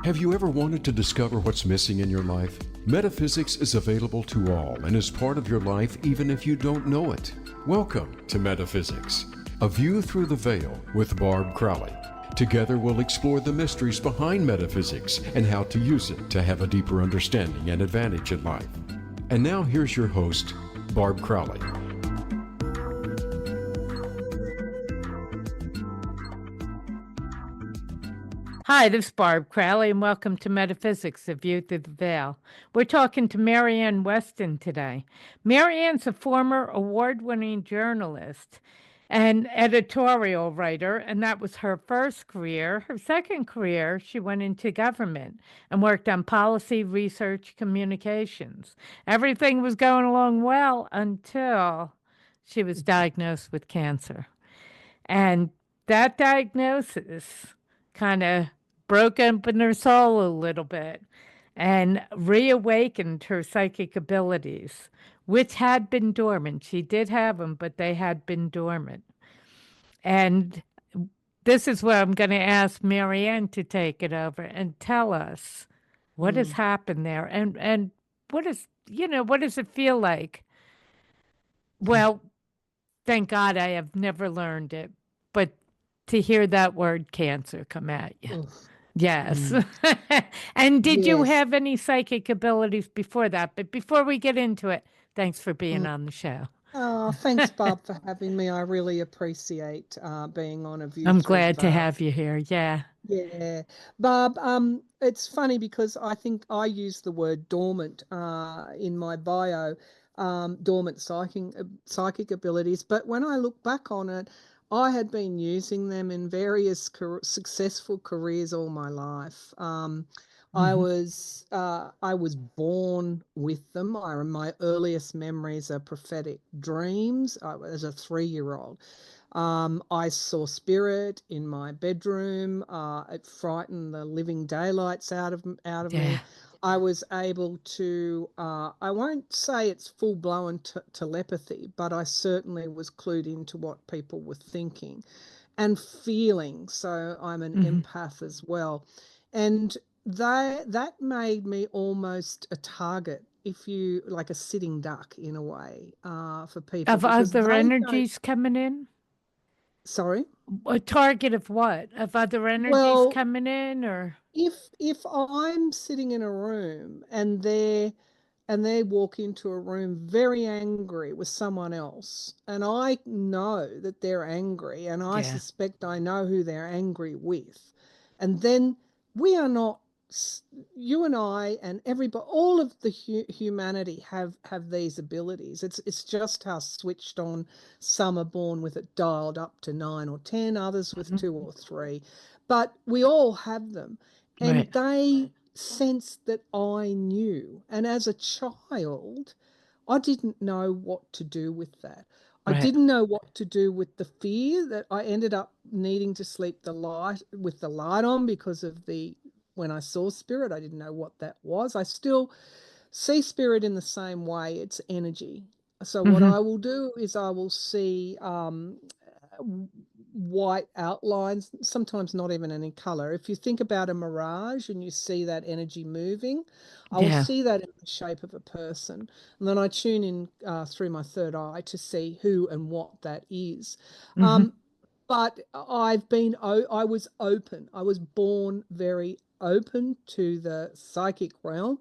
Have you ever wanted to discover what's missing in your life? Metaphysics is available to all and is part of your life even if you don't know it. Welcome to Metaphysics, a view through the veil with Barb Crowley. Together we'll explore the mysteries behind metaphysics and how to use it to have a deeper understanding and advantage in life. And now here's your host, Barb Crowley. Hi, this is Barb Crowley, and welcome to Metaphysics, A View Through the Veil. We're talking to Maryann Weston today. Maryann's a former award-winning journalist and editorial writer, and that was her first career. Her second career, she went into government and worked on policy, research, communications. Everything was going along well until she was diagnosed with cancer. And that diagnosis kind of broke open her soul a little bit and reawakened her psychic abilities, which had been dormant. She did have them, but they had been dormant. And this is where I'm going to ask Maryann to take it over and tell us what has happened there and what is, what does it feel like? Well, thank God I have never learned it, but to hear that word cancer come at you. Oof. Yes. And did you Yes. have any psychic abilities before that? But before we get into it, thanks for being on the show. Oh, thanks, Bob, for having me. I really appreciate being on A View I'm Through the glad to Veil. have you here. Yeah. Yeah, Bob, it's funny because I think I used the word dormant in my bio, dormant psychic abilities. But when I look back on it, I had been using them in various successful careers all my life. I was born with them. My earliest memories are prophetic dreams. I was a 3-year-old. I saw spirit in my bedroom. It frightened the living daylights out of me. I was able to, I won't say it's full-blown telepathy, but I certainly was clued into what people were thinking and feeling. So I'm an empath as well. And that made me almost a target, if you like, a sitting duck in a way, for people. Of other energies coming in? Sorry? A target of what? Of other energies coming in, or? If I'm sitting in a room and they walk into a room very angry with someone else, and I know that they're angry, and I suspect I know who they're angry with, and then we are not, you and I and everybody, all of the humanity have these abilities. It's just how switched on some are born with it dialed up to 9 or 10, others with 2 or 3, but we all have them. And they sensed that I knew. And as a child, I didn't know what to do with that. I didn't know what to do with the fear that I ended up needing to sleep with the light on because of when I saw spirit, I didn't know what that was. I still see spirit in the same way. It's energy. So what I will do is I will see white outlines, sometimes not even any color. If you think about a mirage and you see that energy moving, I will see that in the shape of a person. And then I tune in through my third eye to see who and what that is. But I was open. I was born very open to the psychic realm,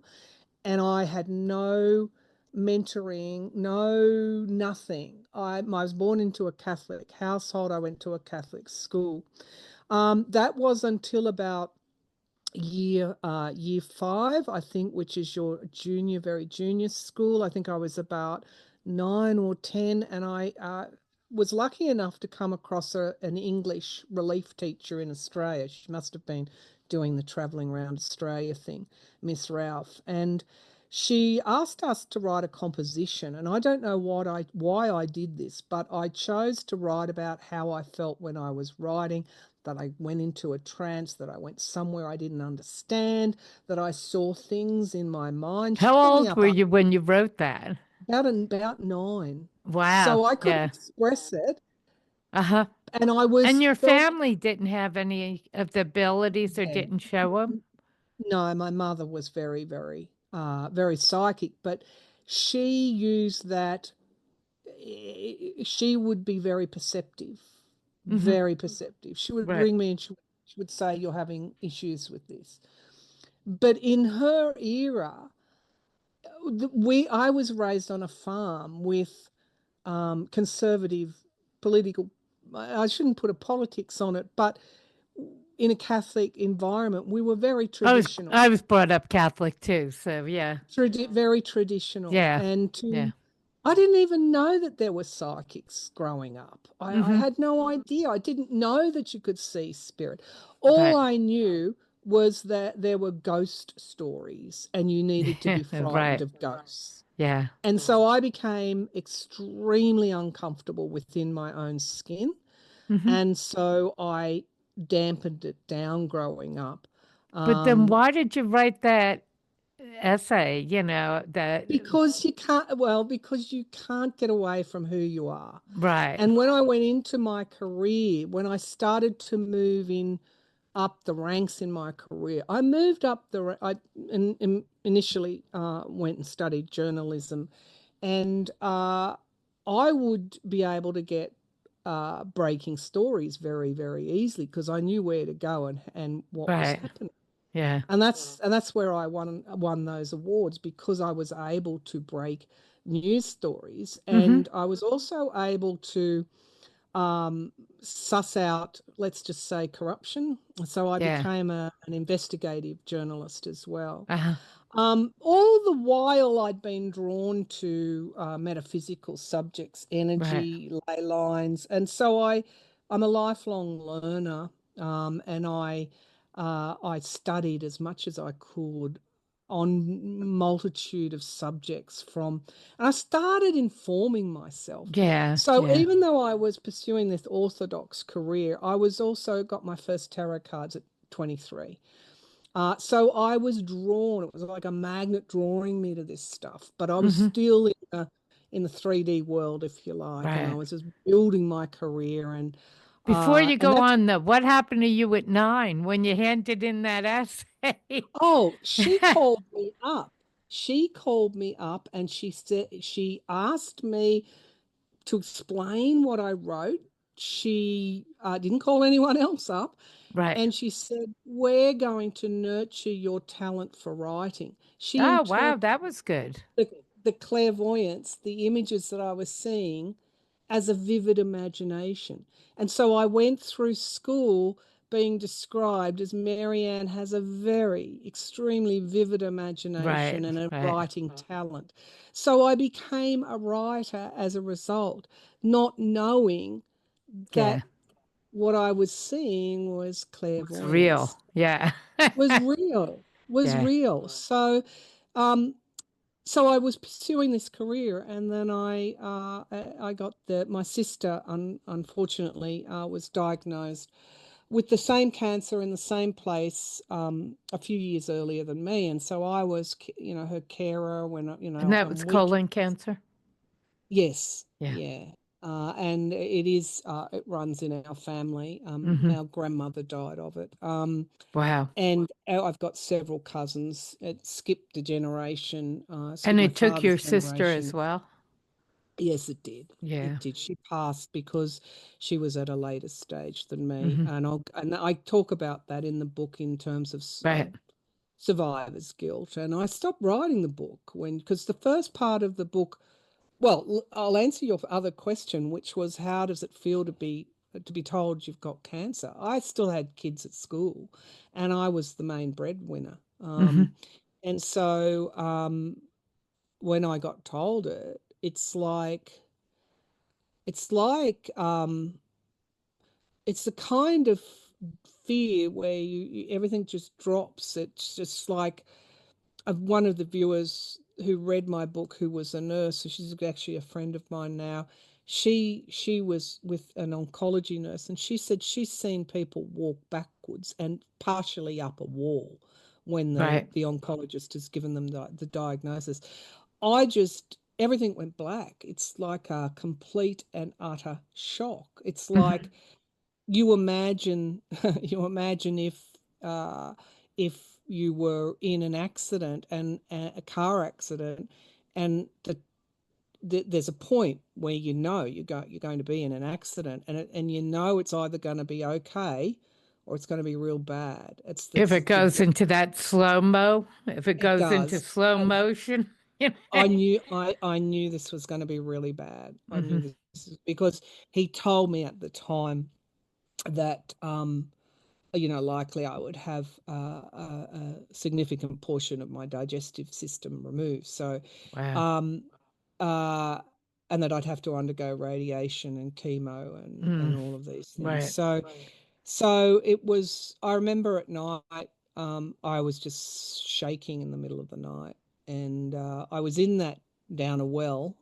and I had no mentoring, nothing. I was born into a Catholic household. I went to a Catholic school. That was until about year 5, I think, which is your very junior school. I think I was about 9 or 10, and I was lucky enough to come across an English relief teacher in Australia. She must have been doing the traveling around Australia thing, Miss Ralph, and she asked us to write a composition. And I don't know why I did this, but I chose to write about how I felt when I was writing, that I went into a trance, that I went somewhere I didn't understand, that I saw things in my mind. How old were you when you wrote that? About 9. Wow. So I could express it. And I was And your felt, family didn't have any of the abilities or yeah. didn't show them? No, my mother was very psychic, but she used that. She would be very perceptive, Mm-hmm. very perceptive. She would Right. ring me and she would say, "You're having issues with this." But in her era, I was raised on a farm with conservative political. I shouldn't put a politics on it, but in a Catholic environment, we were very I traditional, was brought up Catholic too, so yeah. very traditional. Yeah. And Yeah. I didn't even know that there were psychics growing up. I Mm-hmm. had no idea. I didn't know that you could see spirit. All Right. I knew was that there were ghost stories and you needed to be frightened Right. of ghosts. Yeah. And so I became extremely uncomfortable within my own skin. Mm-hmm. And so I dampened it down growing up. But then Um, why did you write that essay, that because you can't get away from who you are. right. And when I went into my career, when I started to move in up the ranks in my career, I moved up initially went and studied journalism, and I would be able to get breaking stories very, very easily because I knew where to go and what was Right. happening. Yeah. And that's where I won those awards because I was able to break news stories, Mm-hmm. and I was also able to um, suss out, let's just say, corruption. So I Yeah. became an investigative journalist as well. Uh-huh. All the while I'd been drawn to metaphysical subjects, Right. energy, ley lines, and so I'm a lifelong learner, and I studied as much as I could on multitude of subjects and I started informing myself. Yeah. So Yeah. even though I was pursuing this orthodox career, I was also got my first tarot cards at 23. So I was drawn. It was like a magnet drawing me to this stuff. But I was Mm-hmm. still in the 3D world, if you like, and I Right. was just building my career. Before you And go that's on, though, what happened to you at 9 when you handed in that essay? oh, she called me up. She called me up, and she asked me to explain what I wrote. She didn't call anyone else up. Right. And she said, "We're going to nurture your talent for writing." She Oh, wow, interpreted that was good. the clairvoyance, the images that I was seeing, as a vivid imagination. And so I went through school being described as Maryann has a very extremely vivid Right. imagination and a Right. writing talent. So I became a writer as a result, not knowing Yeah. that what I was seeing was It's real. clairvoyance, Yeah. was real, was Yeah. real. Um, so I was pursuing this career, and then I got my sister unfortunately was diagnosed with the same cancer in the same place a few years earlier than me, and so I was her carer when And that was on weekends. colon cancer? Yes, Yeah. yeah. And it runs in our family. Mm-hmm. Our grandmother died of it. Wow. And I've got several cousins. It skipped a generation, And skipped my it took father's your sister as generation. well? Yes, it did. Yeah. It did. She passed because she was at a later stage than me, Mm-hmm. and I talk about that in the book in terms of Right. survivor's guilt. And I stopped writing the book because the first part of the book, well, I'll answer your other question, which was how does it feel to be told you've got cancer? I still had kids at school, and I was the main breadwinner. Mm-hmm. And so when I got told it, it's like it's the kind of fear where everything just drops. It's just like one of the viewers who read my book, who was a nurse, so she's actually a friend of mine now. She was with an oncology nurse, and she said she's seen people walk backwards and partially up a wall when the Right. the oncologist has given them the diagnosis. I just everything went black. It's like a complete and utter shock. It's Mm-hmm. like you imagine you imagine if you were in an accident and a car accident, and there's a point where you're going to be in an accident, and you know it's either going to be okay or it's going to be real bad. If it goes into that slow-mo, if it It goes into does. slow motion. I knew this was going to be really bad. I Hmm. knew this because he told me at the time that likely I would have a significant portion of my digestive system removed. So, Wow. um, uh, and that I'd have to undergo radiation and chemo and Mm, all of these things. right. So it was. I remember at night, I was just shaking in the middle of the night, and I was in that down a well,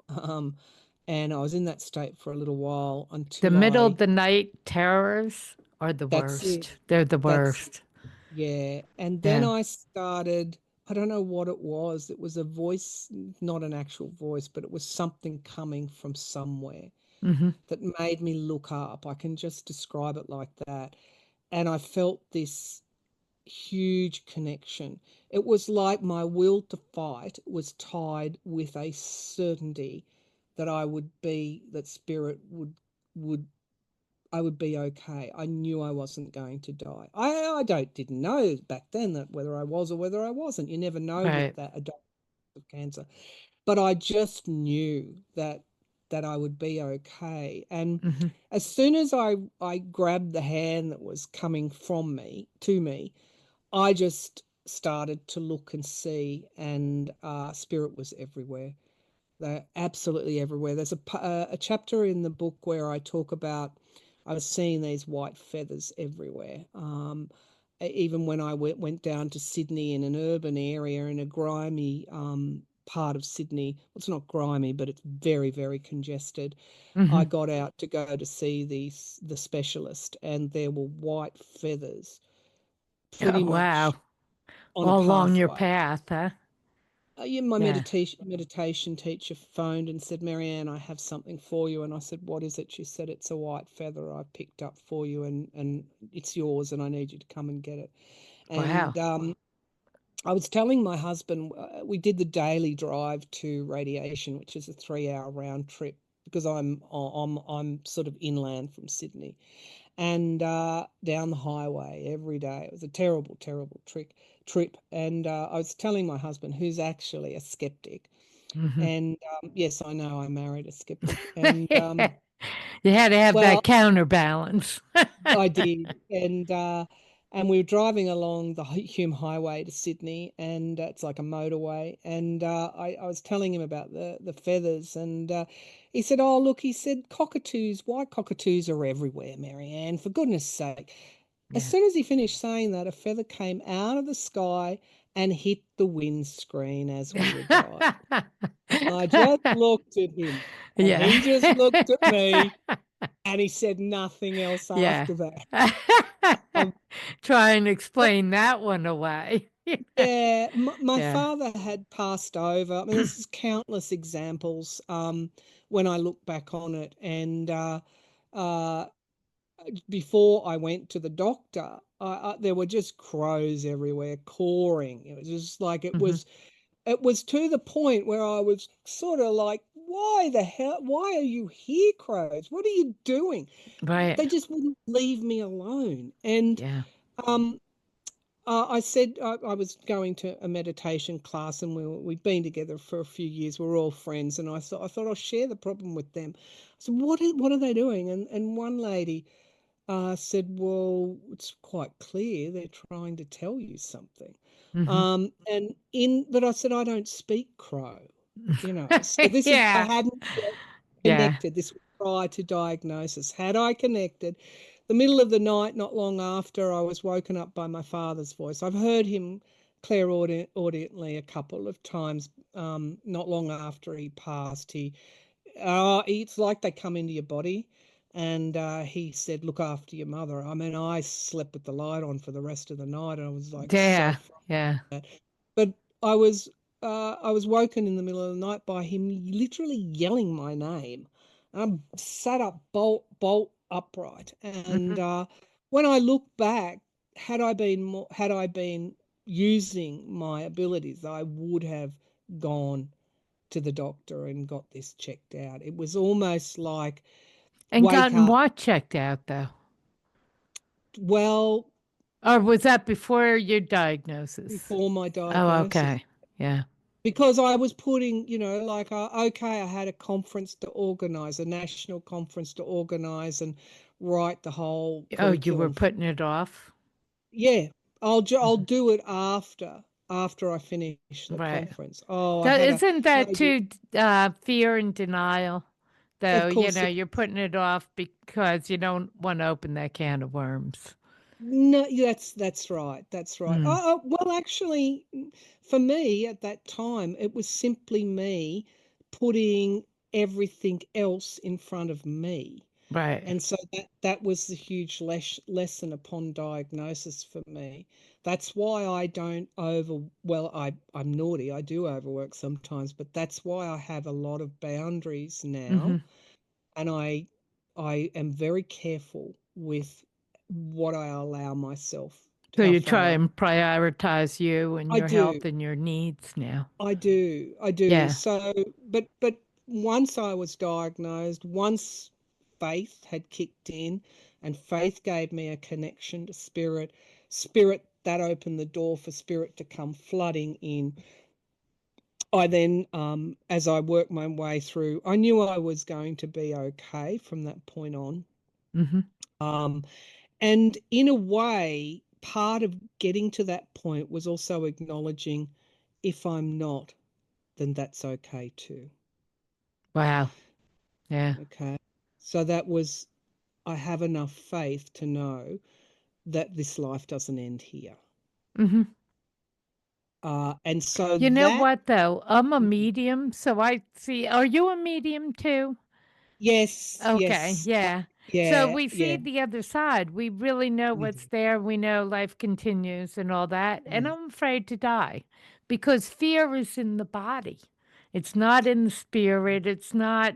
and I was in that state for a little while The until middle of the night terrors are the That's it. worst. They're the That's worst. Yeah. And then Yeah. I started, I don't know what it was. It was a voice, not an actual voice, but it was something coming from somewhere Hmm. that made me look up. I can just describe it like that. And I felt this huge connection. It was like my will to fight was tied with a certainty that that spirit would I would be okay. I knew I wasn't going to die. I didn't know back then that whether I was or whether I wasn't. You never know with Right. that adult of cancer. But I just knew that I would be okay. And Hmm. as soon as I grabbed the hand that was coming from me to me, I just started to look and see, and spirit was everywhere. They're absolutely everywhere. There's a chapter in the book where I talk about I was seeing these white feathers everywhere. Even when I went down to Sydney in an urban area in a grimy part of Sydney. Well, it's not grimy, but it's very, very congested. I Hmm. got out to go to see the specialist, and there were white feathers Oh, pretty much wow. on a All along your pathway. path, huh? Yeah, my Yeah. meditation teacher phoned and said, Maryann, I have something for you. And I said, what is it? She said, it's a white feather I picked up for you, and it's yours, and I need you to come and get it. Wow. And I was telling my husband, we did the daily drive to radiation, which is a 3 hour round trip because I'm sort of inland from Sydney, and down the highway every day. It was a terrible, terrible trip. And I was telling my husband, who's actually a skeptic, Hmm. and yes, I know I married a skeptic, and You had to have that well, counterbalance. I did, and we were driving along the Hume Highway to Sydney, and it's like a motorway. And I was telling him about the feathers, and he said, "Oh, look," he said, "cockatoos, white cockatoos are everywhere, Marianne. For goodness sake!" As Yeah. soon as he finished saying that, a feather came out of the sky and hit the windscreen as we were driving. I just looked at him, and Yeah. he just looked at me, and he said nothing else Yeah. after that. Um, Try and explain that one away. Yeah, my Yeah. father had passed over. I mean, there's countless examples when I look back on it. And uh, before I went to the doctor, there were just crows everywhere cawing. It was just like Hmm. it was to the point where I was sort of like, why the hell? Why are you here, crows? What are you doing? Right. They just wouldn't leave me alone. And Yeah. um, I said I was going to a meditation class, and we'd been together for a few years. We're all friends, and I thought I'll share the problem with them. So what are they doing? And one lady said, "Well, it's quite clear they're trying to tell you something." Hmm. But I said I don't speak Crow, So this is I Yeah. hadn't yet Yeah. connected. This was prior to diagnosis. Had I connected, the middle of the night, not long after, I was woken up by my father's voice. I've heard him clairaudiently a couple of times. Not long after he passed, it's like they come into your body. And he said, "Look after your mother." I mean, I slept with the light on for the rest of the night. And I was like so Yeah. Yeah. but I was I was woken in the middle of the night by him literally yelling my name. I sat up, bolt, bolt, upright. And Mm-hmm. when I look back, had I been using my abilities, I would have gone to the doctor and got this checked out. It was almost like And wake gotten up. what checked out, though? Well, Or was that before your diagnosis? before my Oh, diagnosis, okay. Yeah. because I was putting, like, okay, I had a conference to organize, a national conference to organize and write the whole Oh, you were curriculum. putting it off? Yeah, I'll Mhm. do it after I finish the Right. conference. Oh, I So had a isn't that major, too fear and denial? Though, of course. you're putting it off because you don't want to open that can of worms. No, that's right. That's right. Mm, Well, actually, for me at that time, it was simply me putting everything else in front of me. right. And so that was the huge lesson upon diagnosis for me. That's why I don't well, I'm naughty. I do overwork sometimes, but that's why I have a lot of boundaries now, Hmm. and I am very careful with what I allow myself, So how you far try and prioritize you and I your do. health and your needs now. I do. Yeah. So, but once I was diagnosed, once faith had kicked in, and faith gave me a connection to spirit that opened the door for spirit to come flooding in. I then, as I worked my way through, I knew I was going to be okay from that point on. Hmm. Um, and in a way, part of getting to that point was also acknowledging, if I'm not, then that's okay too. Wow. Yeah. Okay. So that was, I have enough faith to know that this life doesn't end here. Hmm. And so You know that, what, though? I'm a medium, so I see. Are you a medium too? yes, Okay, yes, yeah. So yeah, we see yeah, the other side. We really know we what's do. there. We know life continues and all that. And Yeah. I'm afraid to die because fear is in the body. It's not in the spirit. It's not,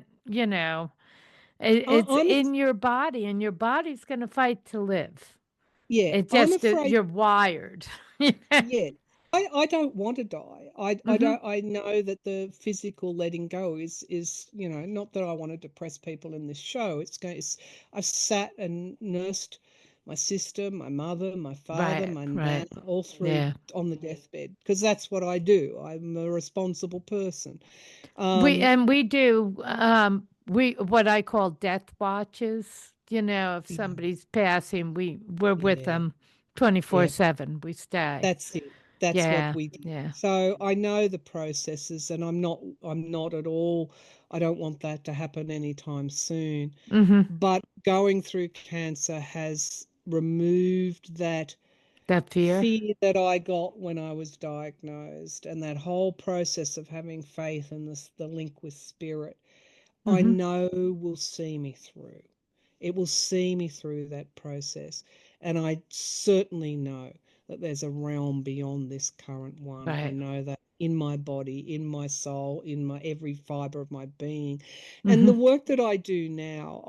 it's I'm, in your body, and your body's going to fight to live. yeah, It I'm just, afraid. you're wired. Yeah. I don't want to die. I Hmm. don't, I know that the physical letting go is, not that I want to depress people in this show. I've sat and nursed my sister, my mother, my father, Right, my right. nan, all through Yeah. on the deathbed, because that's what I do. I'm a responsible person. We Um, and we do we what I call death watches. If yeah, somebody's passing, we're with yeah, them yeah. 24/7. We stay. That's it. That's what Yeah, we do. yeah. So I know the processes, and I'm not at all, I don't want that to happen anytime soon. Mm-hmm. But going through cancer has removed that That fear. fear that I got when I was diagnosed, and that whole process of having faith and the link with spirit, I Mm-hmm. know will see me through. It will see me through that process. And I certainly know that there's a realm beyond this current one. I Right. know that in my body, in my soul, in my every fiber of my being. And the Mm-hmm. work that I do now,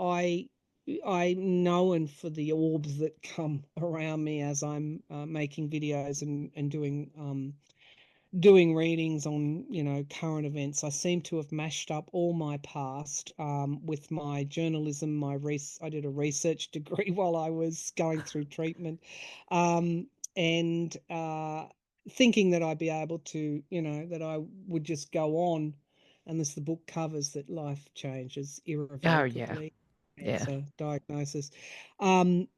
I'm known for the orbs that come around me as I'm making videos and doing readings on current events. I seem to have mashed up all my past with my journalism. I did a research degree while I was going through treatment, and thinking that I'd be able to, that I would just go on, and this the book covers that life changes Oh yeah. irrevocably. Yeah. Cancer diagnosis. Um,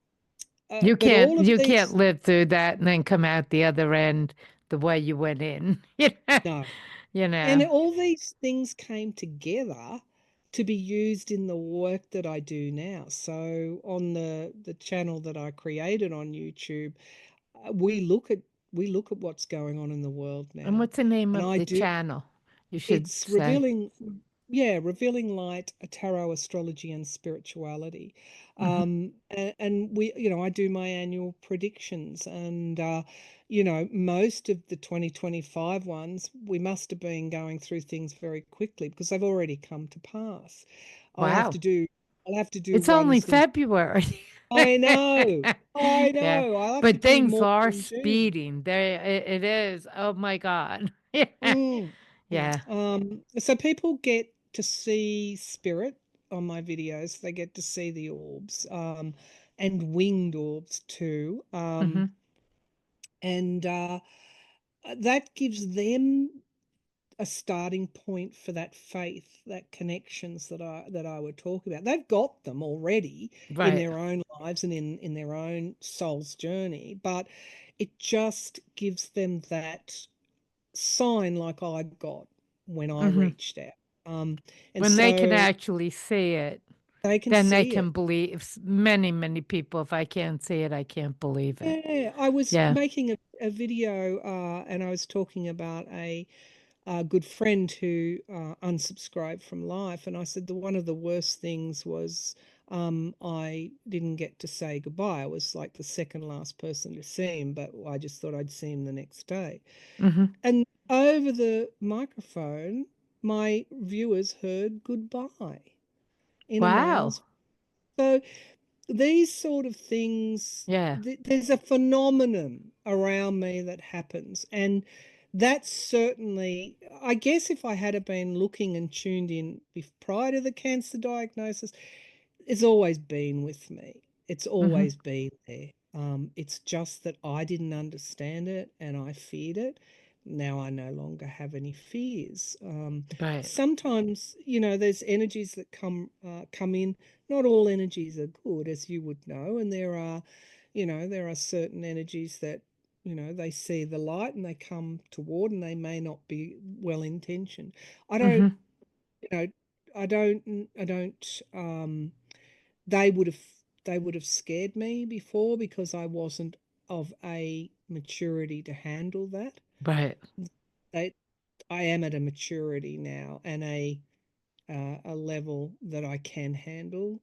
You but can't all of you can't these, live through that and then come out the other end the way you went in. no. You And know. all these things came together to be used in the work that I do now. So on the channel that I created on YouTube, uh, we look at we look at what's going on in the world And now. what's the name And of I the do channel? You should it's say. revealing light, tarot, astrology, and spirituality. Hmm. And we, I do my annual predictions, and most of the 2025 ones, we must have been going through things very quickly because they've already come to pass. I'll have Wow. to do I'll have to do It's only ones in. February. I know. I Yeah. know. I'll have to But do things more are in June. speeding. There it is. Oh my God. Yeah. Mm. Yeah. So people get to see spirit on my videos. They get to see the orbs, and winged orbs too. Hmm. And that gives them a starting point for that faith, that connections that I would talk about. They've got them already in Right. their own lives and in their own soul's journey, but it just gives them that sign like I got when I Hmm. reached out. And When they can so actually see it, they can then they see it. can believe. Many, many people, if I can't see it, I can't believe it. Yeah, I was Yeah. making a video, and I was talking about a good friend who unsubscribed from life, and I said one of the worst things was I didn't get to say goodbye. I was like the second last person to see him, but I just thought I'd see him the next day. Hmm. And over the microphone, my viewers heard goodbye in a Wow. male's. So these sort of things, Yeah. there's a phenomenon around me that happens. And that's certainly, I guess, if I had been looking and tuned in prior to the cancer diagnosis, it's always been with me. It's Hmm. always been there. It's just that I didn't understand it and I feared it. Now I no longer have any fears. Right. Sometimes, there's energies that come in. Not all energies are good, as you would know, and there are certain energies that they see the light and they come toward, and they may not be well intentioned. I don't, Hmm. you know, I don't. They would have scared me before because I wasn't of a maturity to handle that. Right. They, I am at a maturity now and a level that I can handle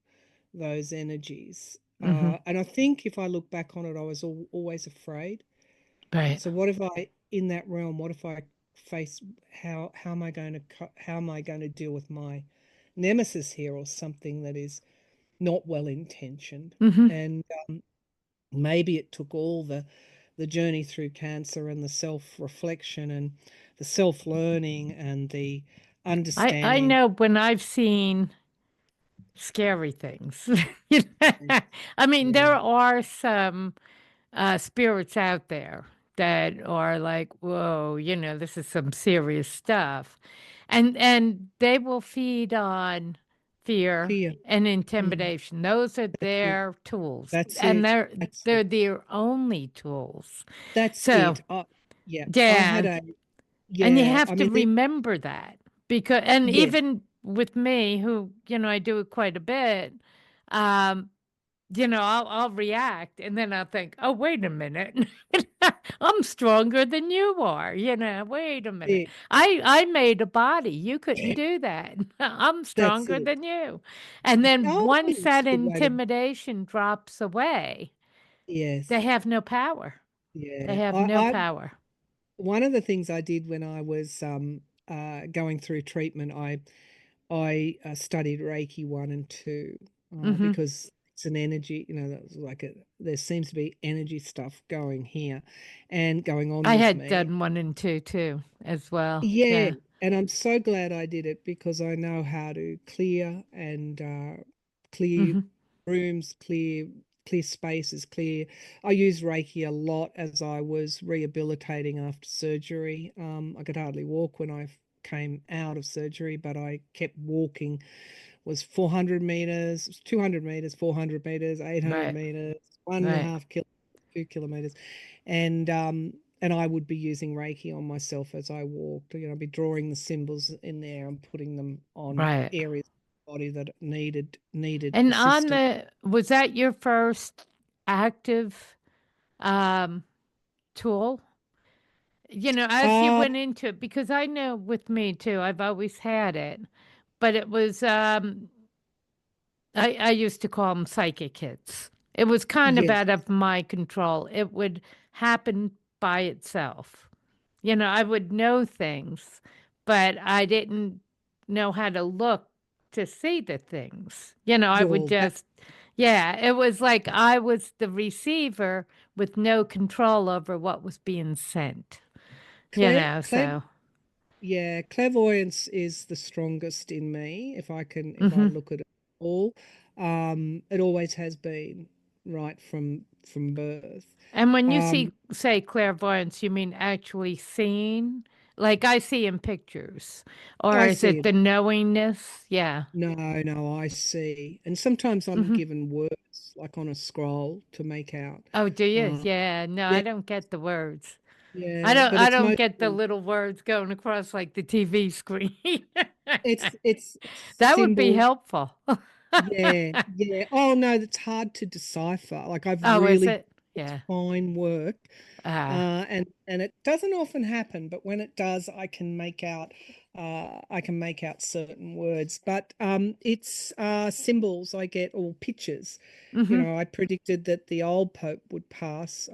those energies. Hmm. And I think if I look back on it, I was always afraid. Right. So what if I, in that realm, what if I face, how am I going to how am I going to deal with my nemesis here, or something that is not well intentioned? Hmm. And maybe it took all the journey through cancer and the self-reflection and the self-learning and the I understanding. know when I've seen scary things. You know? I mean, Yeah, there are some spirits out there that are like, whoa, this is some serious stuff. And they will feed on fear fear. and Mm, intimidation. Those are that's it. their tools. That's And it. they're That's they're it. their only tools. That's So it. Yeah, I had yeah. a, And you yeah, have I to mean, remember that because, and yes, even with me, who, I do it quite a bit, um, I'll react and then I'll think, oh, wait a minute. I'm stronger than you are. Wait a minute. it, I made a body. You couldn't do that. I'm that's stronger it. than you. And then Oh, once it's a that good way to, intimidation drops away, they yes, have no power. They yeah. have I, no I, power. one of the things I did when I was going through treatment, I studied Reiki 1 and 2, Hmm. because it's an energy, that was like there seems to be energy stuff going here and going on I with had me. done 1 and 2 too, as well. Yeah, Yeah. and I'm so glad I did it because I know how to clear and clear Hmm. rooms, clear spaces, clear. I use Reiki a lot as I was rehabilitating after surgery. I could hardly walk when I came out of surgery, but I kept walking. Was 400 meters, 200 meters, 400 meters, 800 Right. meters, one and a Right. half kil 2 kilometers, and I would be using Reiki on myself as I walked. I'd be drawing the symbols in there and putting them on Right. areas of the body that needed And assistance. was that your first active um, tool? As you Uh went into it, because I know with me too, I've always had it, but it was, I used to call them psychic hits. It was kind of yes, out of my control. It would happen by itself. I would know things, but I didn't know how to look to see the things. I would Well, that just, yeah, it was like I was the receiver with no control over what was being sent, clair clair so. yeah, clairvoyance is the strongest in me. If I Hmm. look at it all, it always has been right from birth. And when you Um, say clairvoyance, you mean actually seeing? Like I see in pictures. Or I is it see. the knowingness? Yeah. No, I see. And sometimes I'm Hmm. given words like on a scroll to make out. Oh, do you? Uh, Yeah. No, yeah, I don't get the words. I yeah, don't but I it's don't get the mostly little words going across like the TV screen. it's That would be symbols. helpful. Yeah, yeah. Oh no, that's hard to decipher. Like I've Oh, is really it? it's Yeah. fine work. Ah. And it doesn't often happen, but when it does, I can make out certain words. But it's symbols I get, or pictures. You Mm-hmm. know, I predicted that the old Pope would pass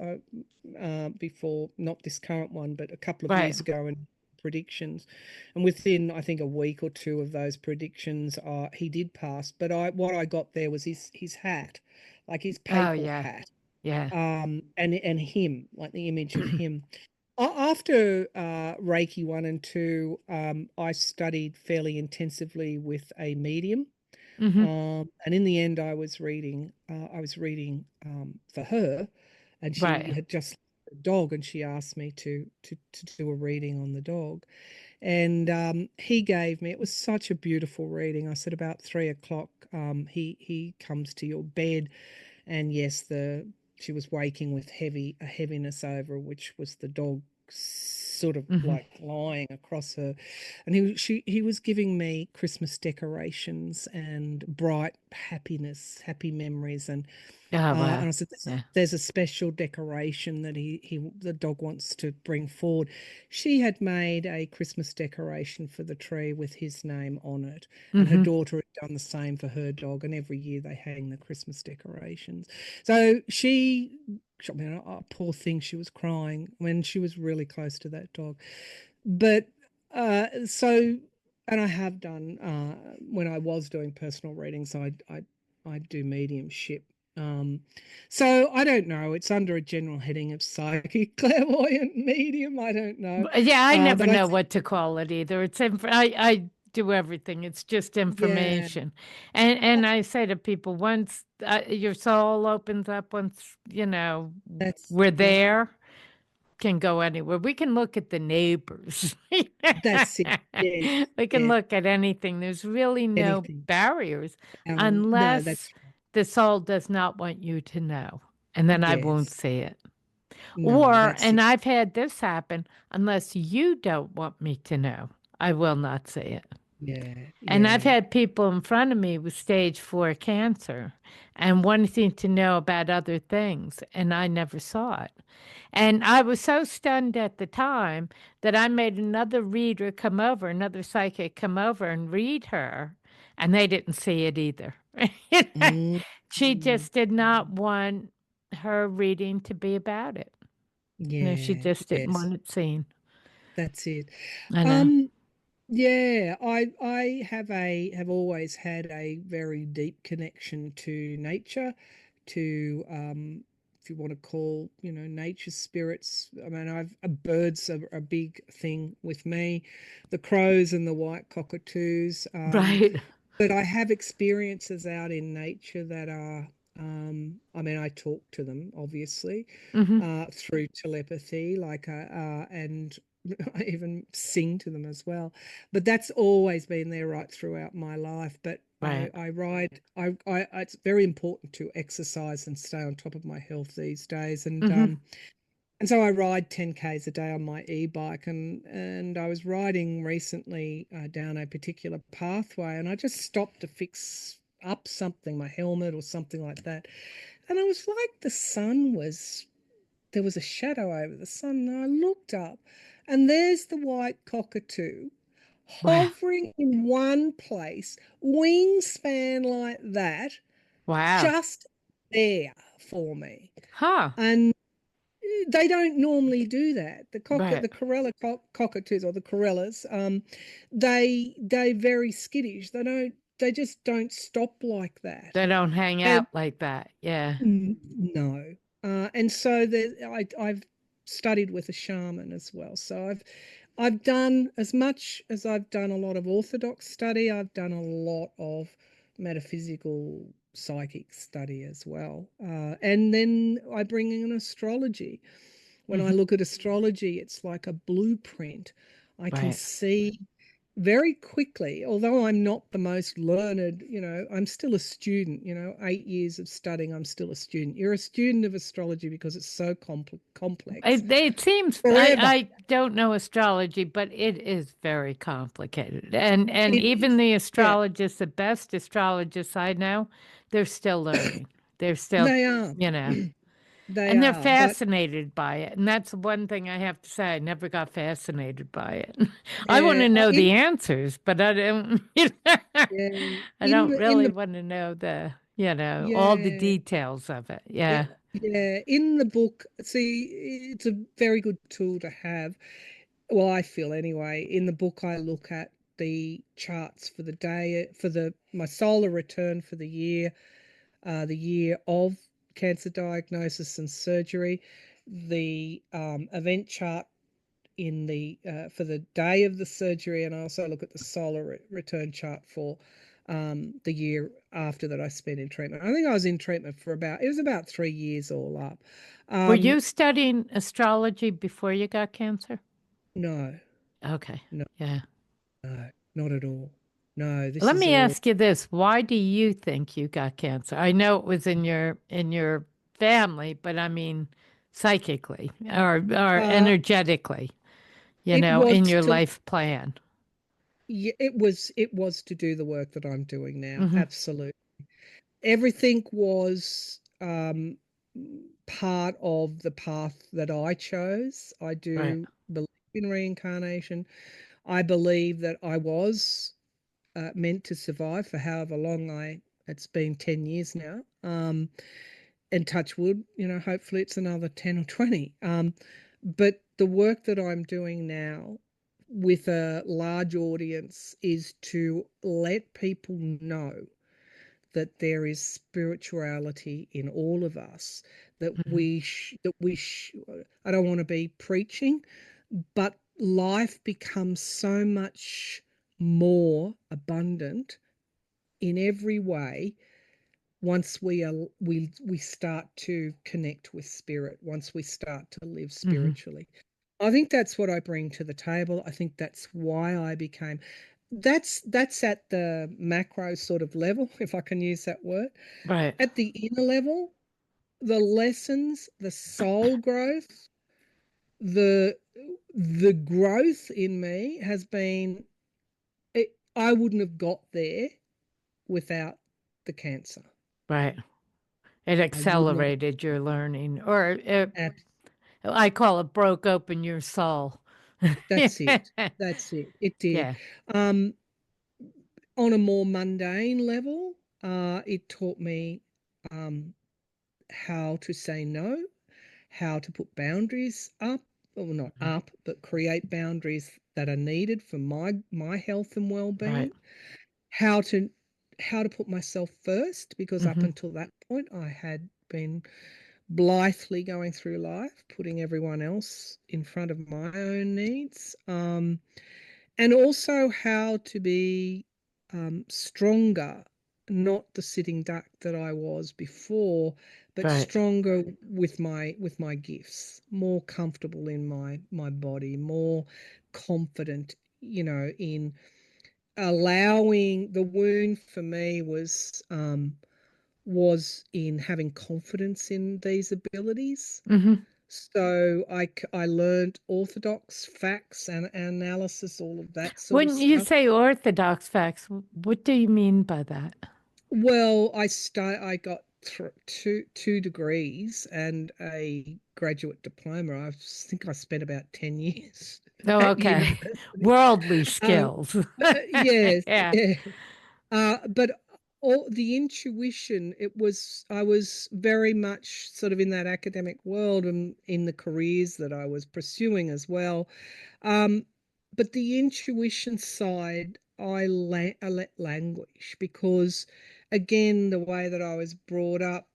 before, not this current one, but a couple of Right. years ago, in predictions, and within I think a week or two of those predictions, he did pass. But I what I got there was his hat, like his Oh, papal yeah. hat, Yeah. and him, like the image of him. After Reiki 1 and 2, I studied fairly intensively with a medium, Mm-hmm. and in the end, I was reading for her, and she Right. had just a dog, and she asked me to do a reading on the dog, and he gave me. It was such a beautiful reading. I said about 3 o'clock, he comes to your bed, and yes, the she was waking with a heaviness over, which was the dog sort of Mm-hmm. like lying across her, and he was giving me Christmas decorations and bright happy memories, Oh, and wow. I said, Yeah. there's a special decoration that the dog wants to bring forward. She had made a Christmas decoration for the tree with his name on it, and her Mm-hmm. daughter had done the same for her dog. And every year they hang the Christmas decorations. So I mean, oh, poor thing, she was crying when she was really close to that dog. But so, and I have done when I was doing personal readings, I do mediumship. Um, so I don't know. It's under a general heading of psychic, clairvoyant, medium. I don't know. Yeah, I never But I know think, what to call it either. I do everything. It's just yeah, information. And I say to people, once your soul opens up, once, that's we're it. there, can go anywhere. We can look at the neighbors. That's it. Yes, We can yes. look at anything. There's really no Anything. barriers No, unless that's right. the soul does not want you to know. And then I won't Yes. see it. No, Or, that's and it. I've had this happen, unless you don't want me to know, I will not see it. Yeah, And I've yeah. had people in front of me with stage 4 cancer and wanting to know about other things, and I never saw it. And I was so stunned at the time that I made another reader come over, another psychic come over and read her, and they didn't see it either. Mm, She just did not want her reading to be about it. She yeah, just didn't yes. want it seen. That's it. I know. Um, yeah, I have always had a very deep connection to nature, to if you want to call, nature spirits. I mean, birds are a big thing with me, the crows and the white cockatoos. Right. But I have experiences out in nature that are, I mean, I talk to them obviously Hmm. through telepathy, and I even sing to them as well. But that's always been there right throughout my life. But Right. I ride, it's very important to exercise and stay on top of my health these days. Hmm. And so I ride 10Ks a day on my e-bike, and I was riding recently down a particular pathway, and I just stopped to fix up something, my helmet or something like that. And it was like there was a shadow over the sun, and I looked up, and there's the white cockatoo Wow. hovering in one place, wingspan like that, Wow. just there for me. Huh. And they don't normally do that. Right. The cockatoos, or the corellas, they very skittish. They don't don't stop like that. They don't hang And out like that. Yeah. no. And so I've studied with a shaman as well. So I've done, as much as I've done a lot of orthodox study, I've done a lot of metaphysical psychic study as well. And then I bring in astrology. When I look at astrology, it's like a blueprint. I can Right. see very quickly, although I'm not the most learned, I'm still a student, 8 years of studying, I'm still a student. You're a student of astrology because it's so complex. It seems Forever. I don't know astrology, but it is very complicated. And It even is. the Yeah, astrologists, the best astrologists I know, they're still learning. They're still, they are. you know, They and they're are. But fascinated by it. And that's one thing I have to say. I never got fascinated by it. I want yeah, to know the answers, but I don't, yeah, I don't in really the want to know all the yeah, details of it. yeah, Yeah. yeah, in the book, see, it's a very good tool to have. Well, I feel anyway. In the book, I look at the charts for the day, for my solar return for the year of cancer diagnosis and surgery, the event chart in the for the day of the surgery, and I also look at the solar return chart for the year after that I spent in treatment. I think I was in treatment for about 3 years all up. Were Um, you studying astrology before you got cancer? no, Okay. no, Yeah. no, not at all. No, this Let is me all. ask you this. Why do you think you got cancer? I know it was in your family, but I mean psychically or Uh, energetically, it in was your to life plan. Yeah, it was to do the work that I'm doing now. Hmm. Absolutely. Everything was part of the path that I chose. I Right. do believe in reincarnation. I believe that I was meant to survive for however long it's been 10 years now. And touch wood, hopefully it's another 10 or 20. But the work that I'm doing now with a large audience is to let people know that there is spirituality in all of us, that Hmm. I don't want to be preaching, but life becomes so much more abundant in every way once we start to connect with spirit, once we start to live Hmm. spiritually. I think that's what I bring to the table. I think that's why I became that's at the macro sort of level, if I can use that word. Right. At the inner level, the lessons, the soul growth, the the growth in me has been I wouldn't have got there without the cancer. Right. It I would not. accelerated your learning, or At I call it broke open your soul. That's it. That's it. It did. Yeah. Um, on a more mundane level, it taught me um, how to say no, how to put boundaries up, or not up, but create boundaries that are needed for my health and Right. well-being. How to put myself first, because up Hmm. until that point, I had been blithely going through life, putting everyone else in front of my own needs. And also how to be stronger, not the sitting duck that I was before, but Right. stronger with my gifts, more comfortable in my body, more confident, in allowing. The wound for me was in having confidence in these abilities. Hmm. So I learned orthodox facts and analysis, all of that sort of When you stuff. say orthodox facts, what do you mean by that? Well, I got two degrees and a graduate diploma. I think I spent about 10 years Oh, at okay. university. Worldly Uh, skills. yes, Yeah. yeah. But all the intuition, I was very much sort of in that academic world and in the careers that I was pursuing as well. Um, but the intuition side, I let languish because, again, the way that I was brought up,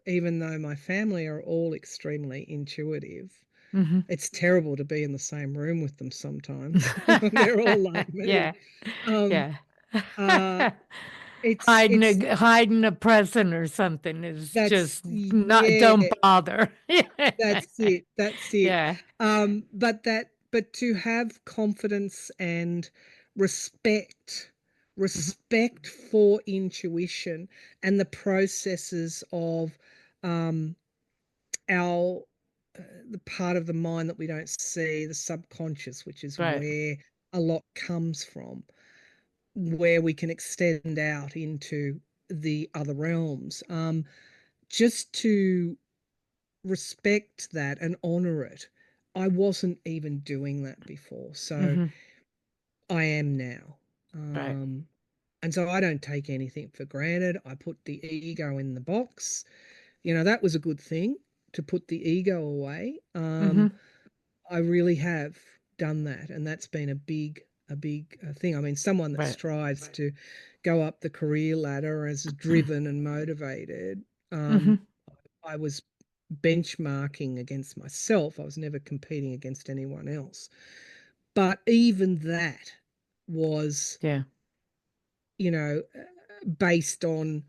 even though my family are all extremely intuitive, it's terrible to be in the same room with them sometimes. They're all like me. Yeah. Um, Yeah. uh, it's Hiding a present or something is that's just not, yeah, don't bother. that's it. That's it. Yeah. But to have confidence and respect, Mhm. respect for intuition and the processes of um our the part of the mind that we don't see, the subconscious, which is Right. where a lot comes from, where we can extend out into the other realms. Just to respect that and honor it. I wasn't even doing that before. So Hmm. I am now. Right. And so I don't take anything for granted. I put the ego in the box. That was a good thing to put the ego away. Hmm. I really have done that. And that's been a big thing. I mean, someone that Right. strives to go up the career ladder as driven and motivated. Hmm. I was benchmarking against myself. I was never competing against anyone else. But even that was, Yeah. you know, based on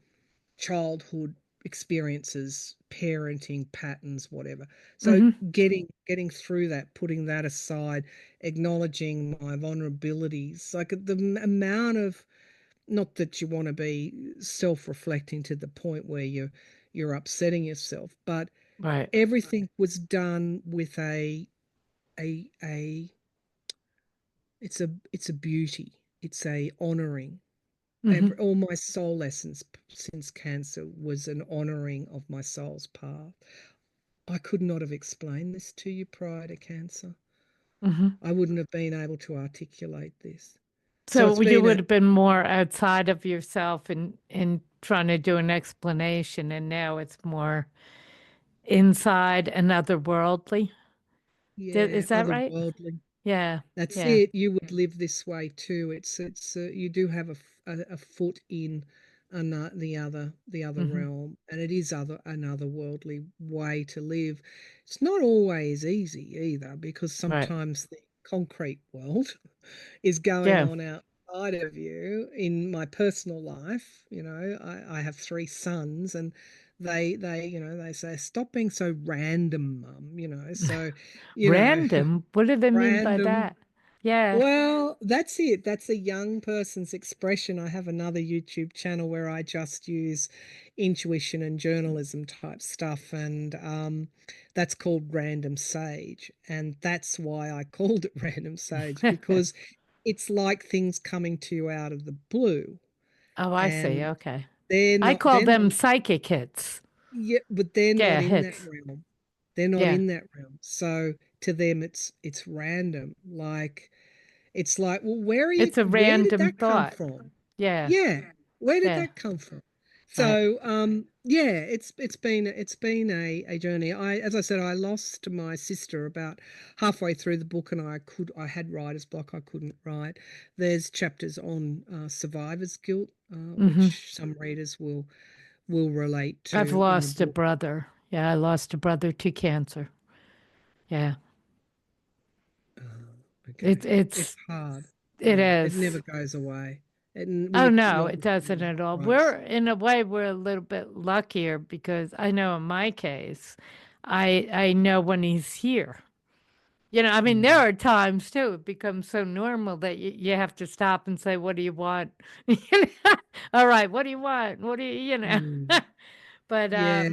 childhood experiences, parenting patterns, whatever. So Hmm. getting through that, putting that aside, acknowledging my vulnerabilities, like the amount of, not that you want to be self-reflecting to the point where you're upsetting yourself, but Right. everything was done with a it's a beauty. It's a honoring. Hmm. All my soul lessons since cancer was an honoring of my soul's path. I could not have explained this to you prior to cancer. Hmm. I wouldn't have been able to articulate this. So it's So you been a would have been more outside of yourself and trying to do an explanation, and now it's more inside and otherworldly. yeah, Is that right? otherworldly. Yeah. That's Yeah. it. You would live this way too. It's you do have a foot in the other Hmm. realm, and it is another worldly way to live. It's not always easy either, because Right. sometimes the concrete world is going Yeah. on outside of you. In my personal life, I have three sons, and they say, stop being so random, mum. So you know Random? What do they mean by random. that? Yeah. Well, that's it. That's a young person's expression. I have another YouTube channel where I just use intuition and journalism type stuff, and that's called Random Sage. And that's why I called it Random Sage, because it's like things coming to you out of the blue, Oh, I see. and Okay. they're I not call they're them not psychic hits. yeah, but they're not Yeah, in that hits. realm. They're not Yeah. in that realm. So to them, it's random. It's like, well, It's a where did random that come thought. from? Yeah. Yeah, where did Yeah. that come from? Right. So, yeah, it's been a journey. As I said, I lost my sister about halfway through the book, and I had writer's block. I couldn't write. There's chapters on survivor's guilt, Hmm. which some readers will relate I've to in the lost a book. brother. Yeah, I lost a brother to cancer. Yeah. Okay, it's It's hard. it It never is. goes away. Oh With no, not it with doesn't you, at all. right? In a way we're a little bit luckier because I know in my case, I know when he's here. I mean, there Mm, are times too, it becomes so normal that you have to stop and say, what do you want? All right, what do you want? What do you? mm. But Yeah.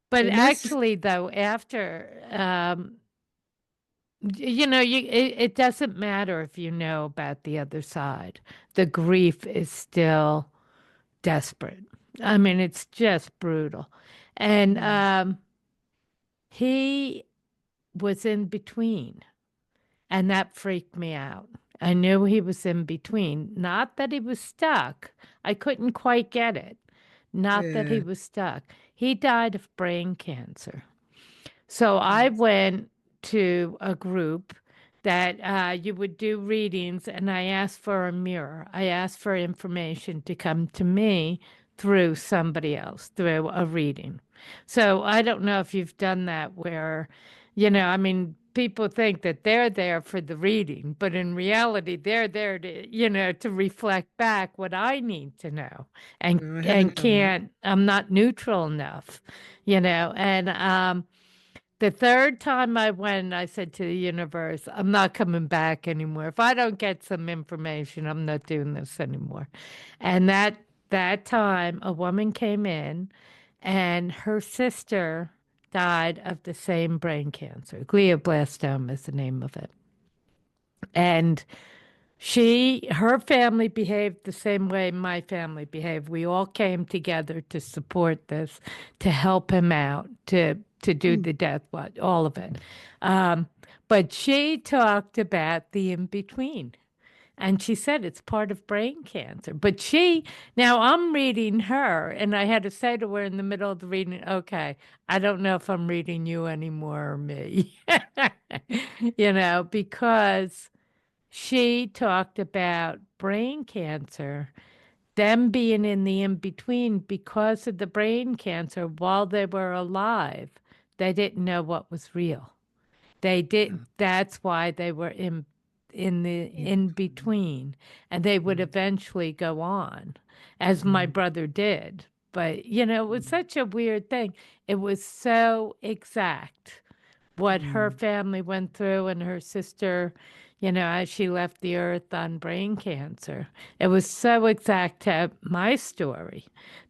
but Well, actually though, after it doesn't matter if you know about the other side. The grief is still desperate. I mean, it's just brutal. And mm, he was in between. And that freaked me out. I knew he was in between. Not that he was stuck. I couldn't quite get it. Not that he yeah. was stuck. He died of brain cancer. So I Yes. went to a group that you would do readings, and I asked for a mirror. I asked for information to come to me through somebody else, through a reading. So I don't know if you've done that where, I mean, people think that they're there for the reading, but in reality, they're there to reflect back what I need to know, and No, I haven't done that. I'm not neutral enough, and the third time I went, I said to the universe, I'm not coming back anymore. If I don't get some information, I'm not doing this anymore. And that time, a woman came in, and her sister died of the same brain cancer. Glioblastoma is the name of it. And her family behaved the same way my family behaved. We all came together to support this, to help him out, to do the death watch, all of it. But she talked about the in between. And she said it's part of brain cancer. But now I'm reading her, and I had to say to her in the middle of the reading, okay, I don't know if I'm reading you anymore or me, because she talked about brain cancer, them being in the in between because of the brain cancer while they were alive. They didn't know what was real. They did. That's why they were in the in between, and they would eventually go on, as my brother did. But it was such a weird thing. It was so exact what her family went through and her sister, as she left the earth on brain cancer. It was so exact to my story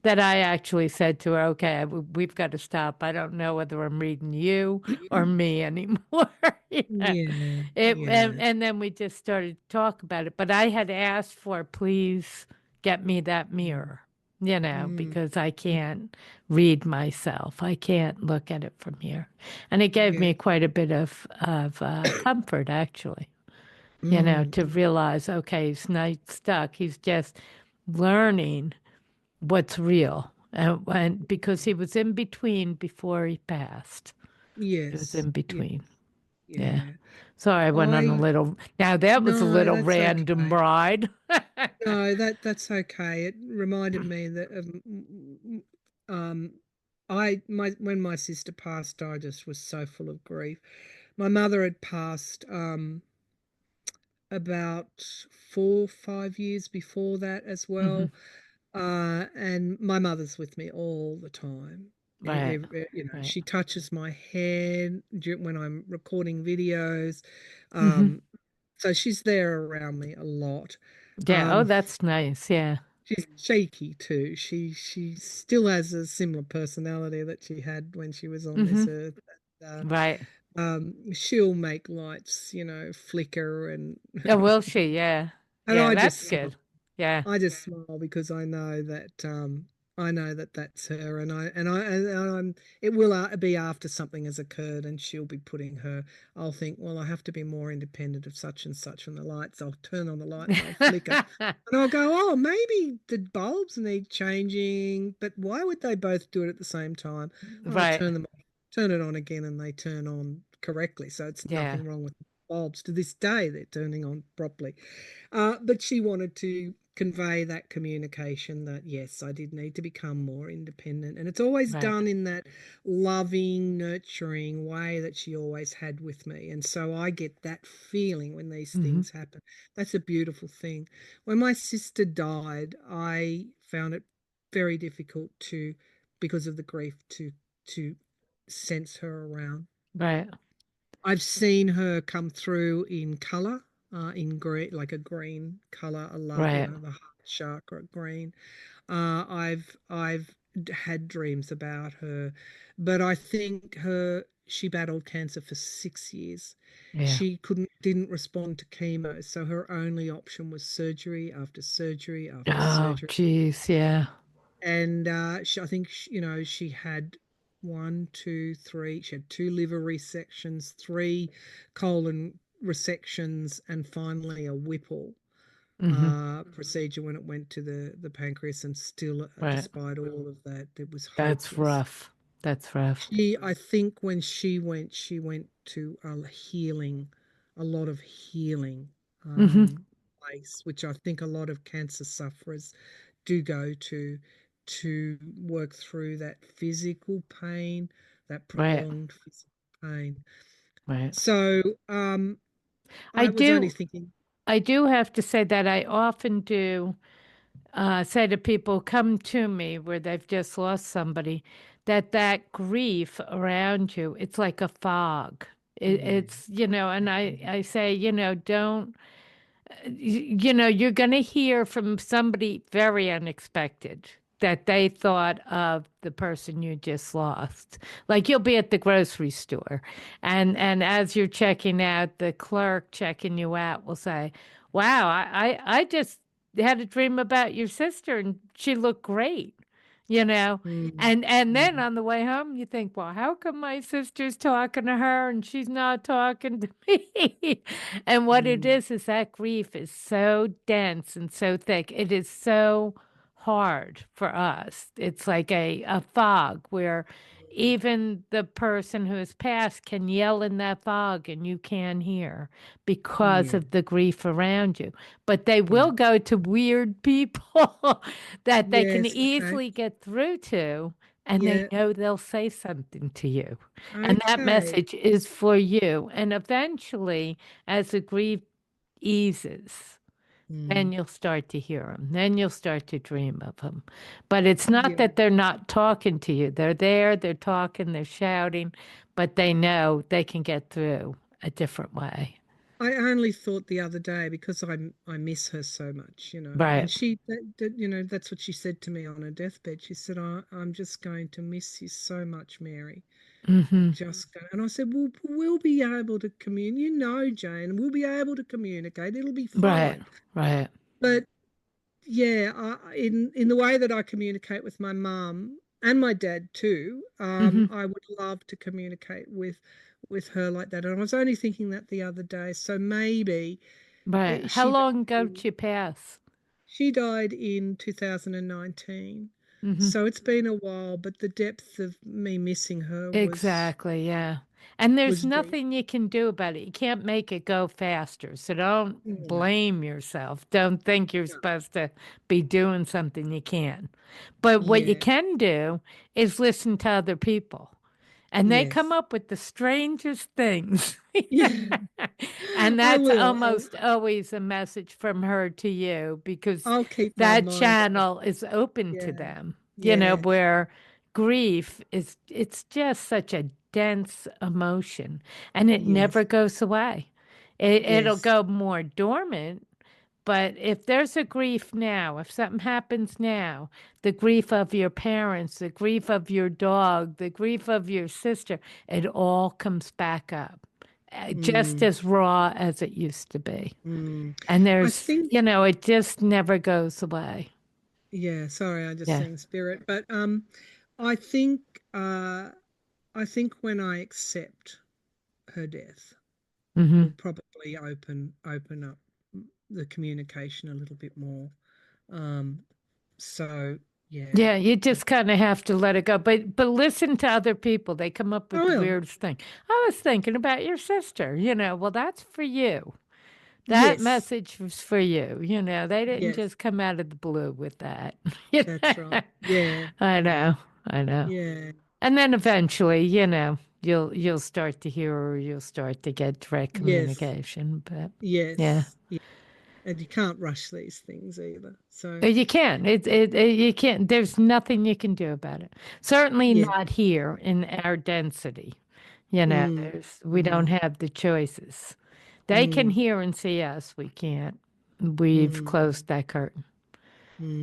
that I actually said to her, okay, we've got to stop. I don't know whether I'm reading you or me anymore. Yeah, And then we just started to talk about it. But I had asked for, please get me that mirror, because I can't read myself. I can't look at it from here. And it gave yeah. me quite a bit of comfort, actually, Mm, to realize, okay, he's not stuck. He's just learning what's real. And because he was in between before he passed, he was yes, in yeah, between. Yeah. yeah. Sorry, I went on a I little. Now that was a No, little that's random okay. ride. No, that's okay. It reminded me that um I my when my sister passed, I just was so full of grief. My mother had passed about 4, 5 years before that as Hmm. well. And my mother's with me all the time. Right. Right. She touches my hair when I'm recording videos. Hmm. Um, so she's there around me a lot. Yeah. Oh, Um, that's nice. Yeah. she's cheeky too. She still has a similar personality that she had when she was on Hmm. this earth. Uh, Right. she'll make lights, flicker and Oh, will she? Yeah. and Yeah. That's good. Yeah. I just smile because I know that that's her, and it will be after something has occurred, and she'll be putting her. I'll think, well, I have to be more independent of such and such, and the lights. I'll turn on the light and they'll flicker, and I'll go, oh, maybe the bulbs need changing, but why would they both do it at the same time? I'll Right. turn it on again, and they turn on correctly, so it's Yeah. nothing wrong with the bulbs. To this day, they're turning on properly. But she wanted to convey that communication that yes, I did need to become more independent. And it's always Right. done in that loving, nurturing way that she always had with me. And so I get that feeling when these Hmm. things happen. That's a beautiful thing. When my sister died, I found it very difficult because of the grief, to sense her around. Right. I've seen her come through in color, in green, like a green color. I love, Right. the heart chakra green. I've had dreams about her, but I think she battled cancer for 6 years. Yeah. She didn't respond to chemo, so her only option was surgery after surgery after Oh, surgery. geez. Yeah. And I think she had one, two, three. She had two liver resections, three colon resections, and finally a Whipple Hmm. procedure when it went to the pancreas. And still, Right. despite all of that, it was That's hopeless. rough. That's rough. I think when she went to a healing a lot of healing Hmm. place, which I think a lot of cancer sufferers do go to work through that physical pain, that Right. prolonged physical pain. Right. So I I was only do. thinking, I do have to say that I often do say to people, come to me where they've just lost somebody, that grief around you, it's like a fog. mm, It's, and I say, don't, you're going to hear from somebody very unexpected that they thought of the person you just lost. Like you'll be at the grocery store, and as you're checking out, the clerk checking you out will say, "Wow, I just had a dream about your sister, and she looked great." You know, mm, and then mm, on the way home, you think, well, how come my sister's talking to her and she's not talking to me? And what it mm, is that grief is so dense and so thick. It is so hard for us. It's like a fog where even the person who has passed can yell in that fog and you can't hear because yeah, of the grief around you. But they yeah. will go to weird people that they can Yes, okay. easily get through to, and they Yeah, know they'll say something to you. And that okay. message is for you. And eventually, as the grief eases, then Mm, you'll start to hear them. Then you'll start to dream of them. But it's not yeah. that they're not talking to you. They're there, they're talking, they're shouting, but they know they can get through a different way. I only thought the other day because I miss her so much, and Right. that's what she said to me on her deathbed. She said, I'm just going to miss you so much, Mary. I'm Mm-hmm. just going. And I said, well, we'll be able to communicate. Jane, we'll be able to communicate. It'll be Right. fine. Right. But yeah, in the way that I communicate with my mum and my dad too, Mm-hmm. I would love to communicate with her like that. And I was only thinking that the other day. So maybe Right. How she long ago did you pass? she died in 2019. Mm-hmm. So it's been a while, but the depth of me missing her Exactly, yeah. And there's was deep. nothing you can do about it. You can't make it go faster. So don't No, blame yourself. Don't think you're no. supposed to be doing something you can't. But what you Yeah. can do is listen to other people. And they come Yes. up with the strangest things. Yeah. And I that's will. almost always a message from her to you because I'll keep my that mind open. channel is open to Yeah. them, Yes. where grief is, it's just such a dense emotion and it never Yes. goes away. It'll Yes. go more dormant, but if there's a grief now, if something happens now, the grief of your parents, the grief of your dog, the grief of your sister, it all comes back up, just Mm, as raw as it used to be. mm. And I there's, think, it just never goes away. yeah, sorry, I just Yeah. sing spirit, but I think uh I think when I accept her death Hmm. will probably open up the communication a little bit more. Um so yeah. Yeah, you Yeah. just kind of have to let it go. But listen to other people. They come up I with the will. weirdest thing. I was thinking about your sister, well, that's for you. That Yes. message was for you. They didn't Yes. just come out of the blue with that. You That's know? right. Yeah. I know. I know. Yeah. And then eventually, you'll start to hear or you'll start to get direct Yes. communication. But yeah. Yes. Yeah. And you can't rush these things either. So You can't. You can't. There's nothing you can do about it. Certainly yeah. not here in our density. Mm, We don't mm, have the choices. They can mm, hear and see us. We can't. We've mm, closed that curtain.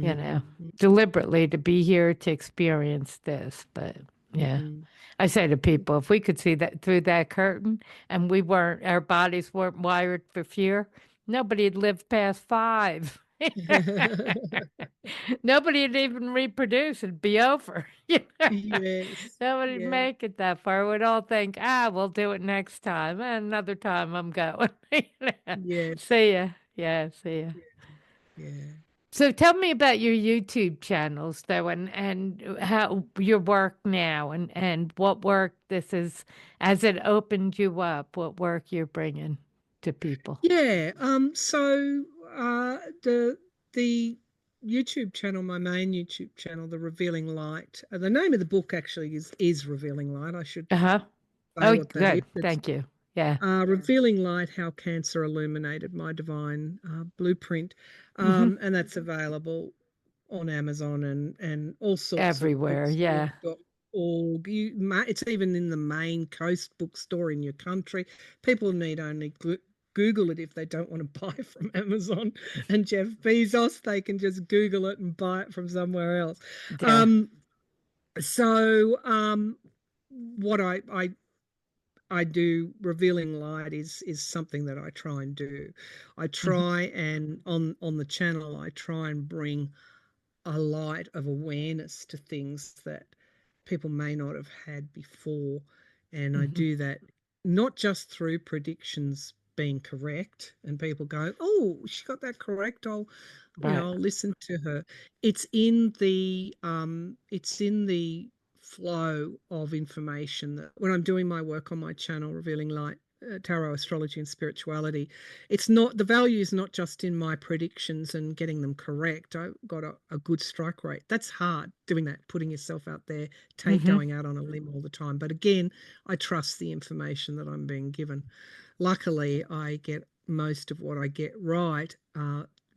you mm, know, mm, deliberately to be here to experience this. But yeah, mm. I say to people, if we could see that through that curtain and our bodies weren't wired for fear, nobody'd live past 5. Nobody'd even reproduce. It'd be over. Yes. Nobody'd Yeah. make it that far. We'd all think, we'll do it next time. And another time I'm going. Yes. See ya. Yeah, see ya. Yeah. So tell me about your YouTube channels though and how your work now and what work this is as it opened you up, what work you're bringing. to people? Yeah. So the YouTube channel, my main YouTube channel, The Revealing Light. The name of the book actually is Revealing Light. I should Uh-huh. say Oh, what that is. good. Thank you. Yeah. Revealing Light: How Cancer Illuminated My Divine Blueprint, and that's available on Amazon and all sorts of Everywhere. Yeah. bookstore.org. It's even in the main coast bookstore in your country. People need only Google it if they don't want to buy from Amazon and Jeff Bezos. They can just Google it and buy it from somewhere else. Yeah. What I do, Revealing Light is something that I try and do. I try and on the channel I try and bring a light of awareness to things that people may not have had before. And I do that not just through predictions being correct and people go, oh, she got that correct, I'll Right. I'll listen to her. It's in the flow of information that when I'm doing my work on my channel, Revealing Light, Tarot, Astrology and Spirituality, it's not, the value is not just in my predictions and getting them correct. I got a good strike rate. That's hard doing that, putting yourself out there, going out on a limb all the time. But again, I trust the information that I'm being given. Luckily, I get most of what I get right.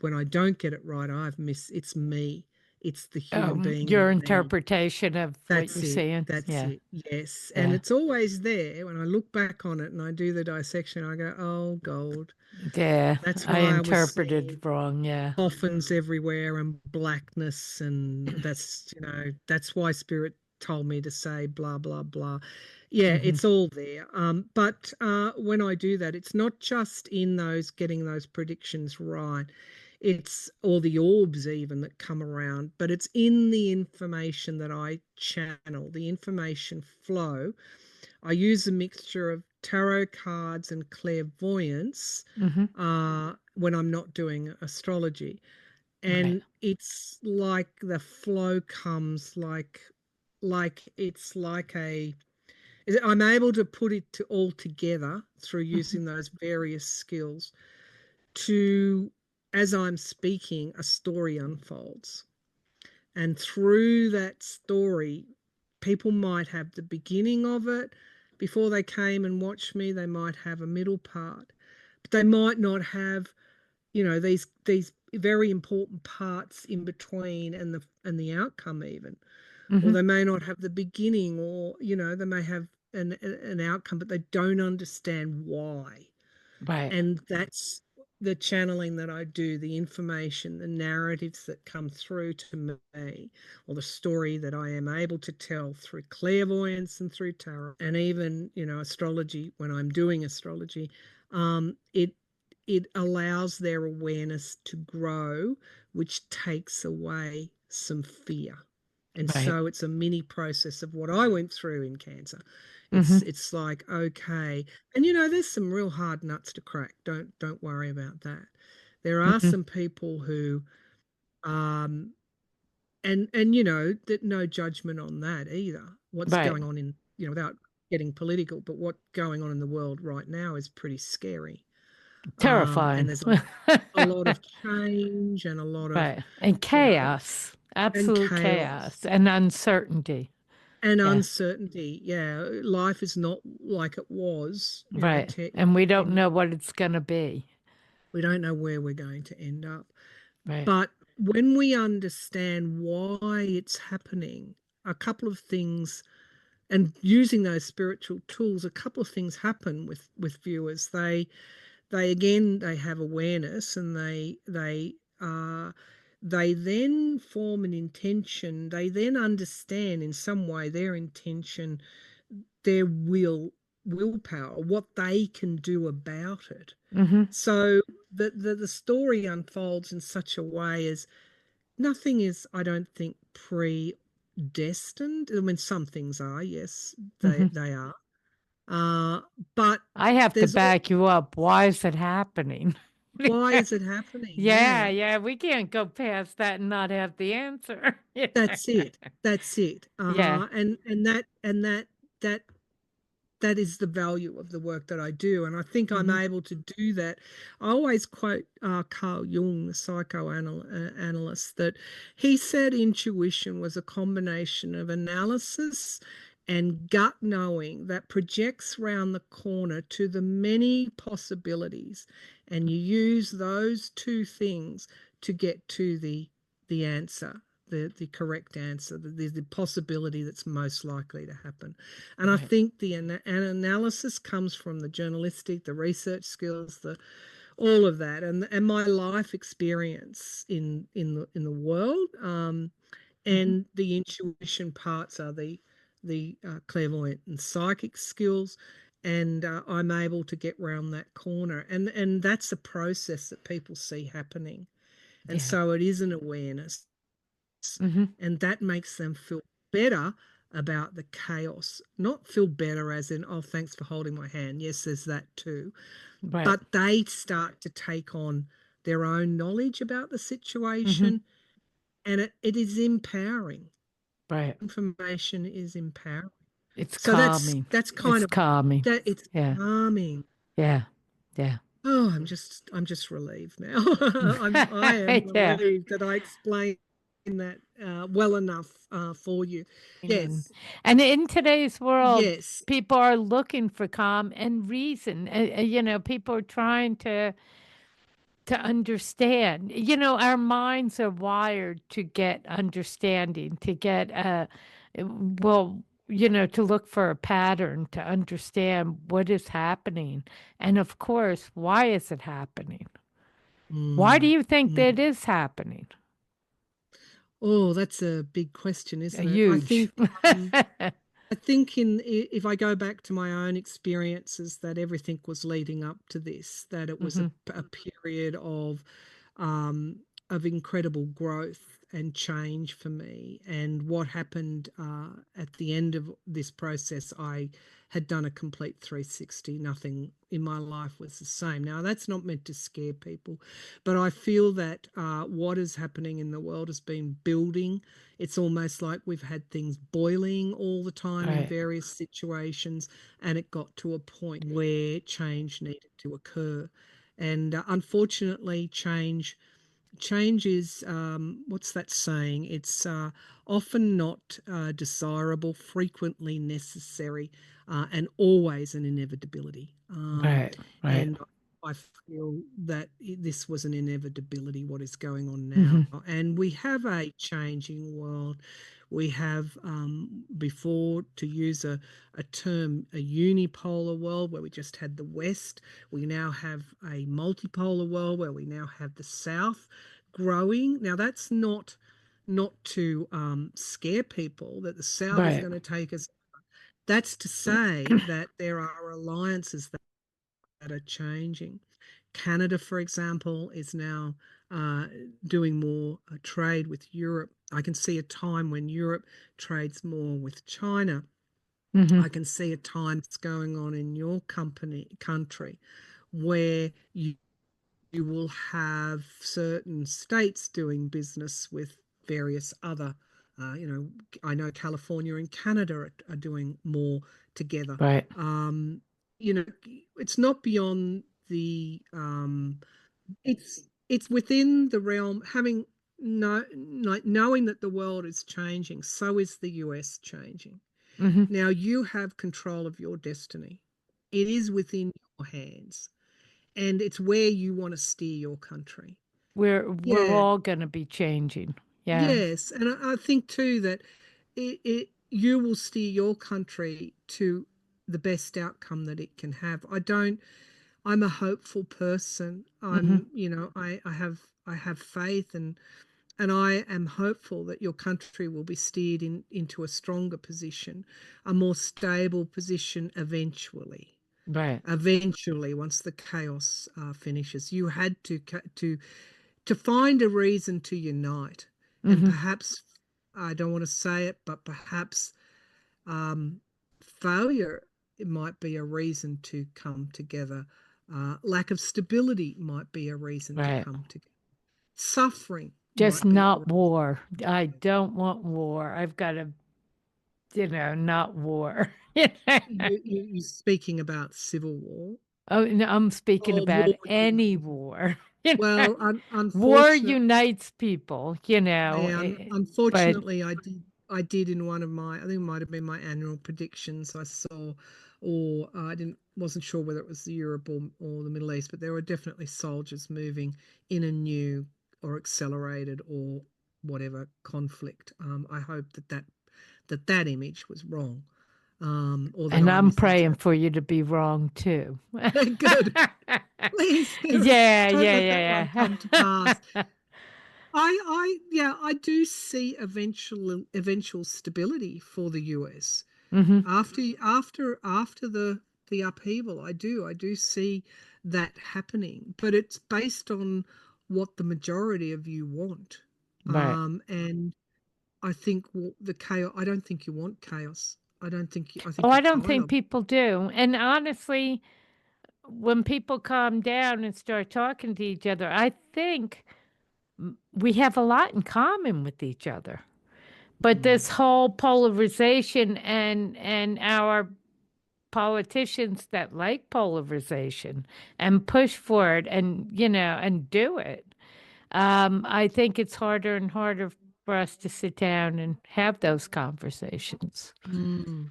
When I don't get it right, it's me. It's the human being Your in me. interpretation of what That's you're it. saying. That's Yeah. it. Yes. And Yeah. it's always there. When I look back on it and I do the dissection, I go, oh, gold. Yeah. That's I why I was seeing interpreted wrong. Yeah. coffins everywhere and blackness. And that's why Spirit told me to say blah, blah, blah. Yeah, it's all there. But when I do that, it's not just in getting those predictions right. It's all the orbs even that come around, but it's in the information that I channel, the information flow. I use a mixture of tarot cards and clairvoyance when I'm not doing astrology. Right. And it's like the flow comes I'm able to put it all together through using those various skills to, as I'm speaking, a story unfolds. And through that story, people might have the beginning of it. Before they came and watched me, they might have a middle part. But they might not have, these very important parts in between and the outcome even. Or they may not have the beginning, or, they may have an outcome, but they don't understand why. Right. And that's the channeling that I do, the information, the narratives that come through to me, or the story that I am able to tell through clairvoyance and through tarot, and even, astrology. When I'm doing astrology, it allows their awareness to grow, which takes away some fear. And Right. so it's a mini process of what I went through in cancer. It's like, okay. And there's some real hard nuts to crack. Don't worry about that. There are some people who and that, no judgment on that either. What's Right. going on in, without getting political, but what's going on in the world right now is pretty scary. And Terrifying. there's a lot of change and a lot of, Right. And chaos. and Absolute chaos. chaos and uncertainty. And Yeah. uncertainty. Yeah, life is not like it was, Right. And we don't 10 know what it's going to be. We don't know where we're going to end up. Right. But when we understand why it's happening, a couple of things, and using those spiritual tools, a couple of things happen with viewers. They have awareness, and they then form an intention. They then understand in some way their intention, their willpower, what they can do about it. So the story unfolds in such a way as nothing is, I don't think, predestined. I mean, some things are, yes, they are. But I have to there's back you up. Why is it happening? why is it happening? Yeah, yeah. We can't go past that and not have the answer. That's it. That's it. Yeah. And that that is the value of the work that I do. And I think I'm able to do that. I always quote Carl Jung, the psychoanalyst, that he said intuition was a combination of analysis and gut knowing that projects round the corner to the many possibilities. And you use those two things to get to the answer, the correct answer, the possibility that's most likely to happen. And I think the analysis comes from the journalistic, the research skills, all of that, and my life experience in the world, and the intuition parts are the clairvoyant and psychic skills, and I'm able to get round that corner, and that's a process that people see happening, and so it is an awareness, and that makes them feel better about the chaos. Not feel better as in, oh, thanks for holding my hand. Yes, there's that too. But they start to take on their own knowledge about the situation, and it is empowering. Information is empowering. It's So calming. that's kind of calming. that. It's calming. Yeah. Oh, I'm just relieved now. I am relieved that I explained that well enough for you. Yes. And in today's world, Yes. people are looking for calm and reason. People are trying to understand. Our minds are wired to get understanding, to get to look for a pattern, to understand what is happening. And of course, why is it happening? Why do you think that is happening? Oh, that's a big question, isn't it? Huge. I think if I go back to my own experiences, that everything was leading up to this, that it was a period of incredible growth and change for me. And what happened at the end of this process, I had done a complete 360. Nothing in my life was the same. Now, that's not meant to scare people, but I feel that what is happening in the world has been building. It's almost like we've had things boiling all the time in various situations, and it got to a point where change needed to occur. And unfortunately, change is, what's that saying? It's often not desirable, frequently necessary, and always an inevitability. And I feel that this was an inevitability, what is going on now. And we have a changing world. We have, before, to use a term, a unipolar world where we just had the West. We now have a multipolar world where we now have the South growing. Now, that's not to scare people that the South is going to take us. That's to say that there are alliances that are changing. Canada, for example, is now doing more trade with Europe. I can see a time when Europe trades more with China. I can see a time that's going on in your country where you will have certain states doing business with various other, I know California and Canada are doing more together. It's not beyond the, it's within the realm, having knowing that the world is changing, so is the US changing. Now you have control of your destiny. It is within your hands, and it's where you want to steer your country. We're all going to be changing. Yes, and I think too that you will steer your country to the best outcome that it can have. I'm a hopeful person. I have faith, and I am hopeful that your country will be steered into a stronger position, a more stable position eventually. Eventually, once the chaos finishes, you had to find a reason to unite, and perhaps, I don't want to say it, but perhaps failure, it might be a reason to come together. Lack of stability might be a reason to come together. Suffering, just not war. I don't want war. I've got a not war. You're speaking about civil war. Oh, no, I'm speaking Or about war. any war. Well, War unfortunately, unites people, but unfortunately, I did in one of my, I think it might have been my annual predictions. I saw, or I wasn't sure whether it was Europe or the Middle East, but there were definitely soldiers moving in a new or accelerated or whatever conflict. I hope that image was wrong, or that and I I'm praying for misinterpreted. you to be wrong too. Good. Please, Yeah, don't yeah, let that one yeah, come to pass. yeah. Yeah, I do see eventual stability for the US Hmm. after the upheaval. I do see that happening, but it's based on what the majority of you want. Right. And I think the chaos. I don't think you want chaos. I Oh, think I you're don't tired think of it. people do. And honestly, when people calm down and start talking to each other, I think we have a lot in common with each other. But Mm, this whole polarization and our politicians that like polarization and push for it and and do it. I think it's harder and harder for us to sit down and have those conversations. mm.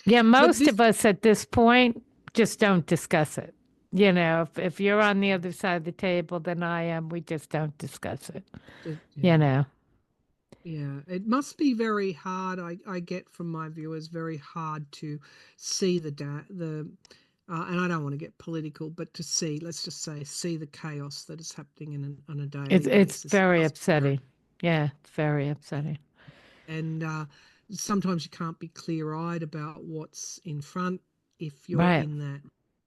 Yeah, But most this, of us at this point just don't discuss it. If you're on the other side of the table than I am, we just don't discuss it. You yeah. know, Yeah, it must be very hard. I get from my viewers very hard to see and I don't want to get political, but to see, let's just say, see the chaos that is happening on a it's daily it's basis. It very must be very, upsetting. Yeah, it's very upsetting. and sometimes you can't be clear-eyed about what's in front if you're Right. in that.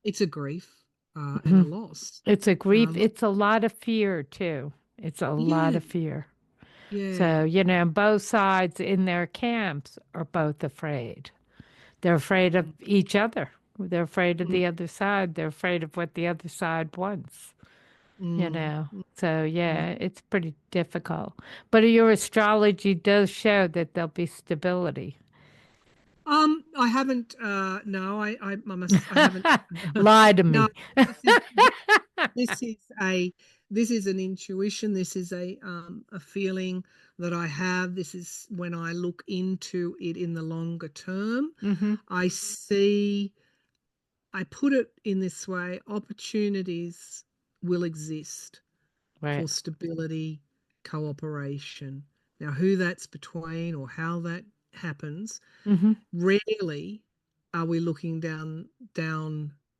It's a grief and Hmm. a loss. It's a grief. Um, It's a lot of fear too. It's a lot yeah, of fear. yeah, So, both sides in their camps are both afraid. They're afraid of each other. They're afraid of mm, the other side. They're afraid of what the other side wants, you mm, know. mm, So, mm. yeah, it's pretty difficult. But your astrology does show that there'll be stability. I haven't. No, I haven't. Lie to No, me. this is this is a this is an intuition. This is a feeling that I have. This is when I look into it in the longer term. Hmm. I see. I put it in this way: opportunities will exist Right. for stability, cooperation. Now, who that's between or how that happens. Hmm. Rarely are we looking down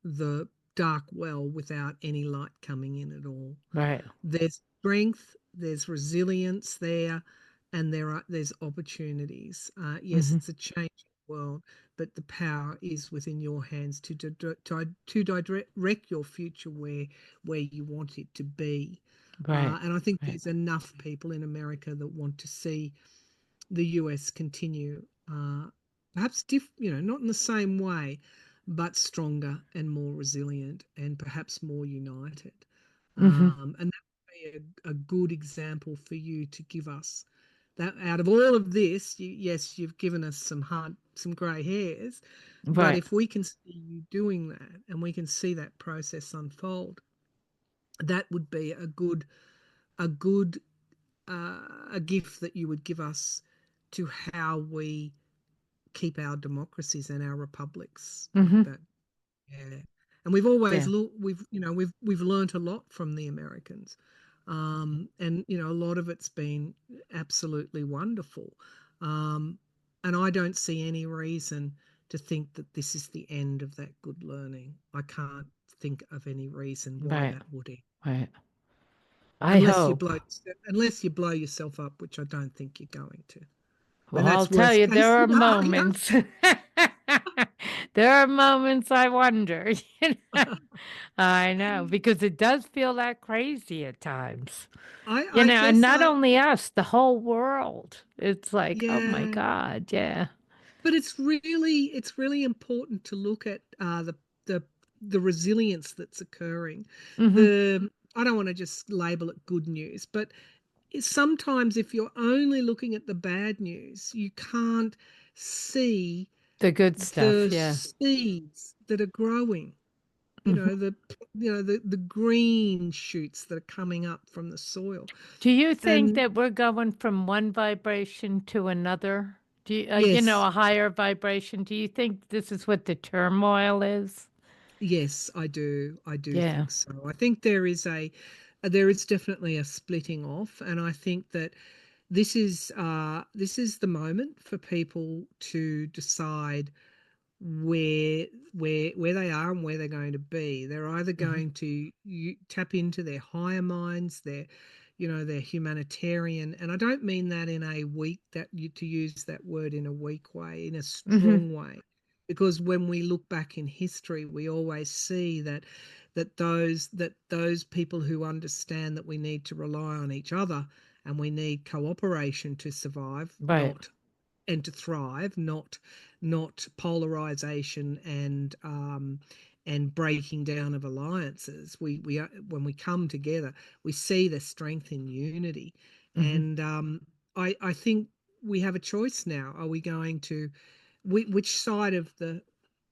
the dark well without any light coming in at all. Right. There's strength, there's resilience there, and there's opportunities. Yes, Hmm. it's a changing world, but the power is within your hands to direct your future where you want it to be. Right. And I think Right. there's enough people in America that want to see the US continue, perhaps not in the same way, but stronger and more resilient and perhaps more united. Hmm. And that would be a good example for you to give us. That out of all of this, yes, you've given us some grey hairs, but Right. if we can see you doing that and we can see that process unfold, that would be a good a gift that you would give us to how we keep our democracies and our republics like Hmm. that. Yeah, and we've always Yeah. looked. We've learned a lot from the Americans, and a lot of it's been absolutely wonderful. Um, and I don't see any reason to think that this is the end of that good learning. I can't think of any reason why Right. that would end. Right. I Unless you hope. blow, unless you blow yourself up, which I don't think you're going to. Well, And I'll that's tell worst you, case there are scenario. moments. There are moments I wonder. I know, because it does feel that crazy at times. I And guess not only us, the whole world. It's like, oh my yeah, God, yeah. but it's really important to look at the the resilience that's occurring. Mm-hmm. I don't want to just label it good news, but sometimes if you're only looking at the bad news, you can't see The good stuff, the yeah. seeds that are growing, Mhm. the green shoots that are coming up from the soil. Do you think And that we're going from one vibration to another? Do you, yes, a higher vibration? Do you think this is what the turmoil is? yes, I do Yeah. think so. I think there is definitely a splitting off, and I think that this is the moment for people to decide where they are and where they're going to be. They're either Hmm. going to tap into their higher minds, their humanitarian, and I don't mean that in a weak that you to use that word in a weak way, in a Hmm. strong way, because when we look back in history, we always see that those people who understand that we need to rely on each other and we need cooperation to survive, Right. not and to thrive, not polarization and breaking down of alliances. When we come together, we see the strength in unity, Hmm. and I think we have a choice now. Are we going to which side of the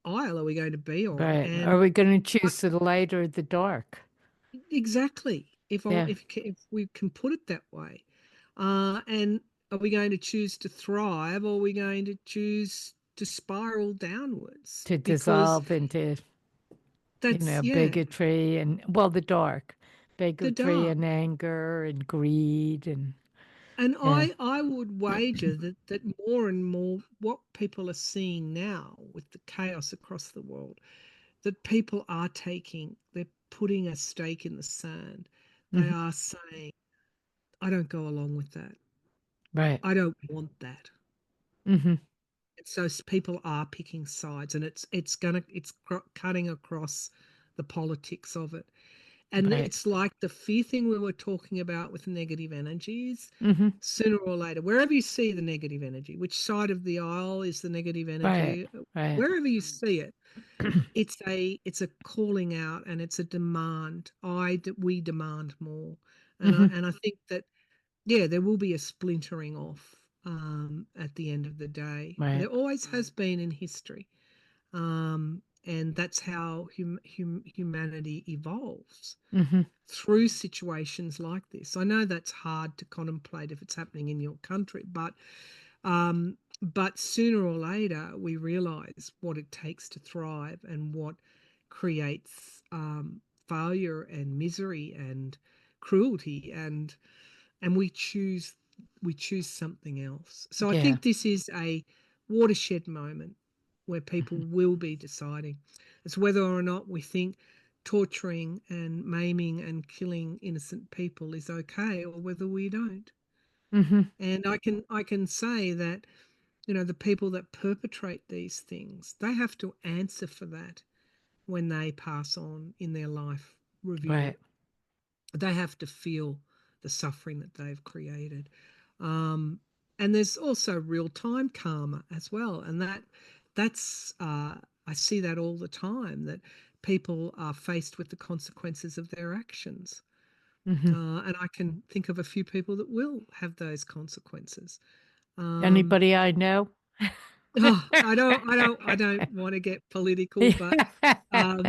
aisle are we going to be on? Right. Are And we going to I, choose the light or the dark? exactly, Yeah. if we can put it that way. And are we going to choose to thrive, or are we going to choose to spiral downwards? To Because dissolve into, yeah, bigotry and, well, the dark, the bigotry dark. and anger and greed and, And yeah. I would wager that more and more what people are seeing now with the chaos across the world, that people are they're putting a stake in the sand. They Hmm. are saying, I don't go along with that. Right. I don't want that. Hmm. So people are picking sides, and it's cutting across the politics of it. And Right. it's like the fear thing we were talking about with negative energies. Hmm. Sooner or later, wherever you see the negative energy, which side of the aisle is the negative Right. energy, Right. wherever you see it, it's a calling out, and it's a demand. We demand more. and i Hmm. and i think that, yeah, there will be a splintering off at the end of the day. Right. There always has been in history, and that's how humanity evolves, Hmm. through situations like this. I know that's hard to contemplate if it's happening in your country, but sooner or later we realize what it takes to thrive, and what creates failure and misery and cruelty, and we choose something else. So I Yeah. think this is a watershed moment where people Hmm. will be deciding. It's whether or not we think torturing and maiming and killing innocent people is okay, or whether we don't. Hmm. And I can say that, the people that perpetrate these things, they have to answer for that when they pass on in their life review. Right. They have to feel the suffering that they've created. Um, and there's also real time karma as well, and that's I see that all the time, that people are faced with the consequences of their actions. Hmm. And I can think of a few people that will have those consequences. Um, Anybody I know? oh, I don't want to get political, but yeah,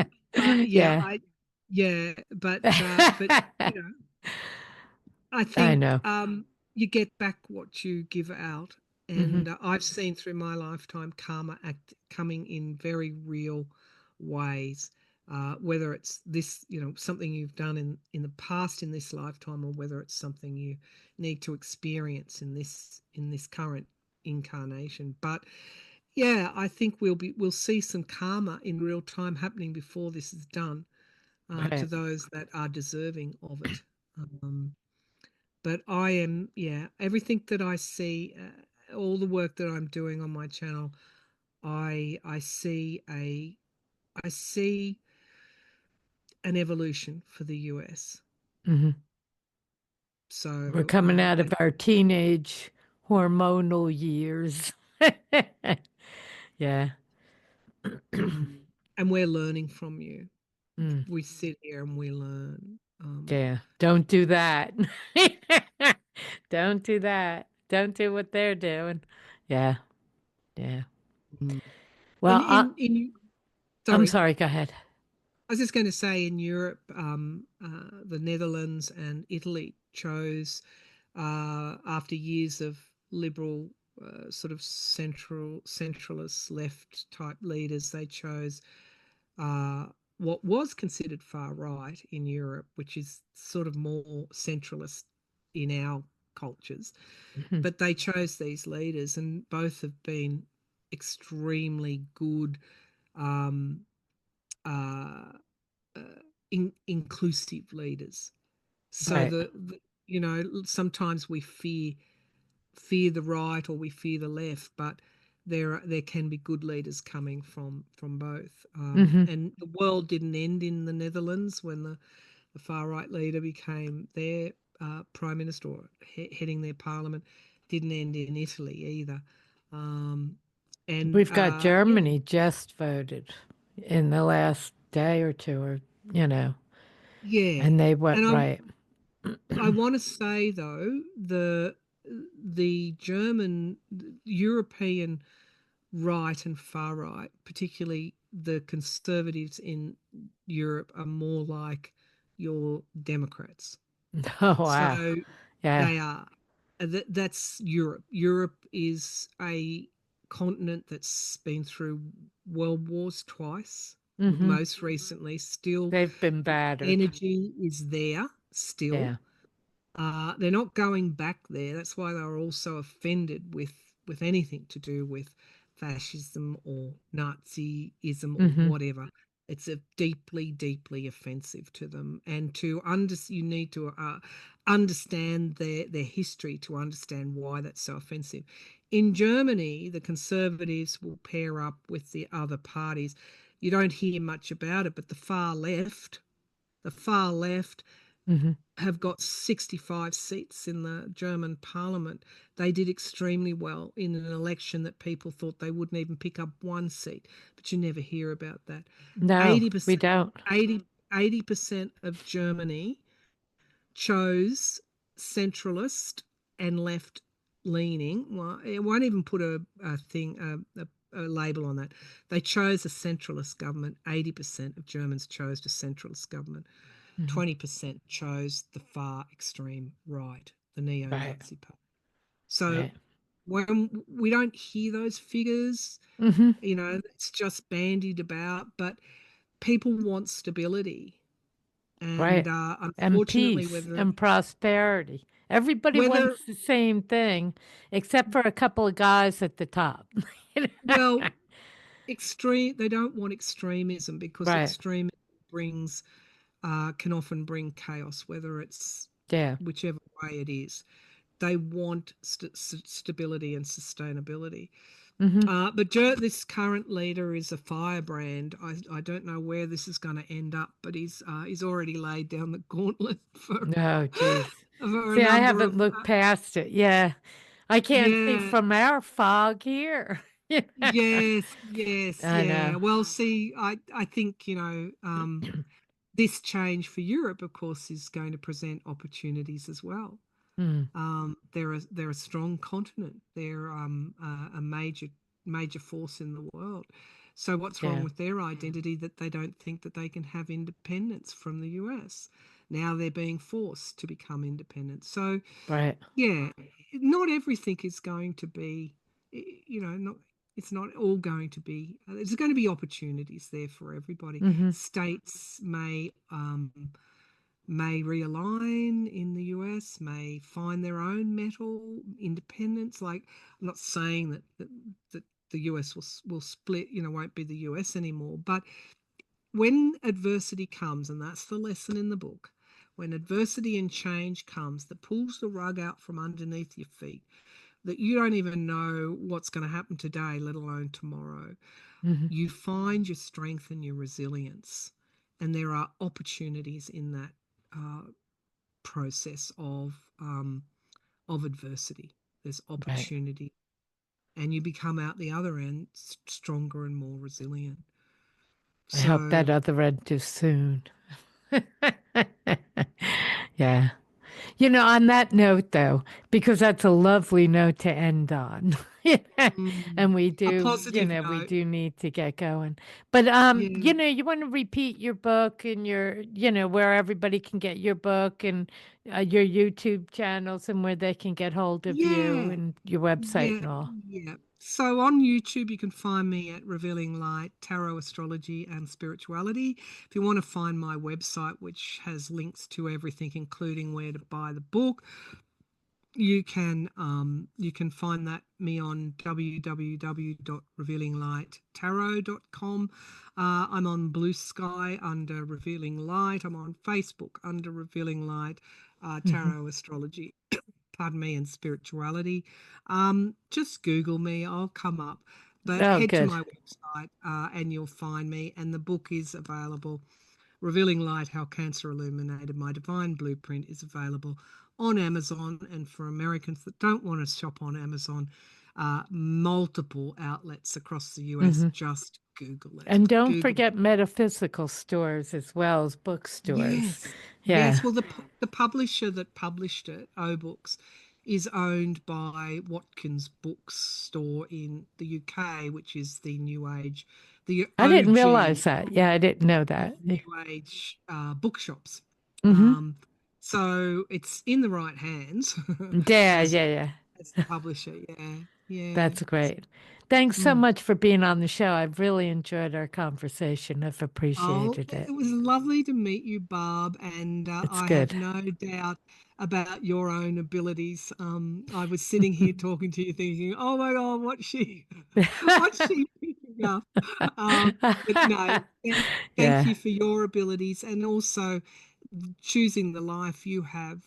Yeah. but I I think know. you get back what you give out, Hmm. and I've seen through my lifetime karma coming in very real ways. Whether it's this, something you've done in the past in this lifetime, or whether it's something you need to experience in this current incarnation. But yeah, I think we'll see some karma in real time happening before this is done, to Right. those that are deserving of it. Um, but yeah, everything that I see, all the work that I'm doing on my channel, I see an evolution for the US. Hmm. We're So coming out of our teenage hormonal years. Yeah. and we're learning from you. Mm, We sit here and we learn. yeah. Don't do that. Don't do that. Don't do what they're doing. Yeah. Yeah. Mm. Well, I'm Sorry, sorry. Go ahead. I was just going to say in Europe, the Netherlands and Italy chose, after years of liberal, sort of centralist left type leaders, they chose uh, what was considered far right in Europe, which is sort of more centralist in our cultures. Mhm. But they chose these leaders, and both have been extremely good, um, uh, inclusive leaders. So Right. sometimes we fear the right or we fear the left, but there can be good leaders coming from both. Hmm. And the world didn't end in the Netherlands when the far right leader became their prime minister or heading their parliament. Didn't end in Italy either. Um, and We've got Yeah, Germany just voted in the last day or two, or, you know, yeah. and they went And right. I want to say though, the German, European right and far right, particularly the conservatives in Europe, are more like your Democrats. Oh, wow. So Yeah. they are. That's Europe. Europe is a continent that's been through world wars twice, Hmm. most recently. Still, They've been the battered. energy is there still. Yeah. They're not going back there. That's why they were also offended with anything to do with fascism or Nazism or Hmm. whatever. It's a deeply, deeply offensive to them, and you need to understand their history to understand why that's so offensive. In Germany, the conservatives will pair up with the other parties. You don't hear much about it, but the far left Hmm. have got 65 seats in the German parliament. They did extremely well in an election that people thought they wouldn't even pick up one seat, but you never hear about that. No, we 80%, don't. 80% of Germany chose centralist and left leaning. Well, it won't even put a label on that. They chose a centralist government. 80% of Germans chose a centralist government. Hmm. 20% chose the far extreme right, the Right. neo-Nazi party. So Right. when we don't hear those figures, Hmm. it's just bandied about, but people want stability. And Right. And unfortunately, peace and prosperity. Everybody whether, wants the same thing, except for a couple of guys at the top. well, they don't want extremism, because Right. extremism brings, can often bring chaos, whether it's Yeah. whichever way it is. They want stability and sustainability. Hmm. But this current leader is a firebrand. I don't know where this is going to end up, but he's already laid down the gauntlet for Oh, geez. for a See, I number haven't of looked past it. Yeah. I can't see yeah. from our fog here. Yes, yes, I yeah. know. Well, see, I think, this change for Europe, of course, is going to present opportunities as well. Mm, They're a strong continent. They're a major force in the world. So what's wrong yeah. with their identity that they don't think that they can have independence from the US? Now they're being forced to become independent. So Right. yeah, not everything is going to be, not it's not all going to be. There's going to be opportunities there for everybody. Hmm. States may realign in the US, may find their own metal independence. Like, I'm not saying that the US will split, won't be the US anymore. But when adversity comes, and that's the lesson in the book, when adversity and change comes that pulls the rug out from underneath your feet, that you don't even know what's going to happen today, let alone tomorrow, Hmm. you find your strength and your resilience. And there are opportunities in that process of adversity. There's Right. opportunity, and you become out the other end stronger and more resilient. I hope So that other end too soon. Yeah. On that note, though, because that's a lovely note to end on. Mm. And we A do, positive we note. do need to get going. But Yeah. you want to repeat your book and your, where everybody can get your book and your YouTube channels and where they can get hold of you Yeah. and your website Yeah. and all. Yeah. So on YouTube, you can find me at Revealing Light, Tarot, Astrology, and Spirituality. If you want to find my website, which has links to everything, including where to buy the book, you can find that me on www.revealinglight.tarot.com. I'm on Blue Sky under Revealing Light. I'm on Facebook under Revealing Light, Hmm. Tarot Astrology, pardon me, and Spirituality. Just Google me, I'll come up. But Oh, head to good. my website and you'll find me. And the book is available. Revealing Light, How Cancer Illuminated My Divine Blueprint is available on Amazon. And for Americans that don't want to shop on Amazon, multiple outlets across the US, Hmm. just Google it. And don't Google. forget metaphysical stores as well as bookstores. Yes. Yeah. Yes. Well, the publisher that published it, O Books, is owned by Watkins Bookstore in the UK, which is the New Age, the I didn't realize OG that. Yeah, I didn't know of that. New Age bookshops. Hmm. Um, so it's in the right hands Yeah, as yeah, yeah. as the publisher. Yeah, yeah. That's great. Thanks so Mm. much for being on the show. I've really enjoyed our conversation. I've Oh, appreciated it. it was lovely to meet you, Barb, and It's I have good. no doubt about your own abilities. I was sitting here talking to you, thinking, "Oh my God, what's she picking up?" But no, thank Yeah. you for your abilities, and also choosing the life you have.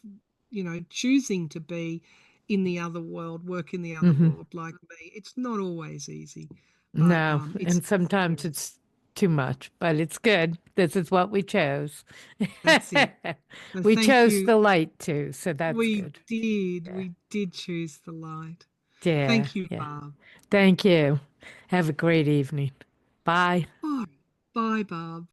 Choosing to be in the other world, work in the other Hmm. world like me. It's not always easy, but No, it's and sometimes necessary. it's too much, but it's good. This is what we chose. That's it. So We thank chose you. the light too, so that's We good. did. Yeah. We did choose the light. Yeah, Thank you, yeah. Barb. Thank you. Have a great evening. Bye. Bye. Bye, Barb.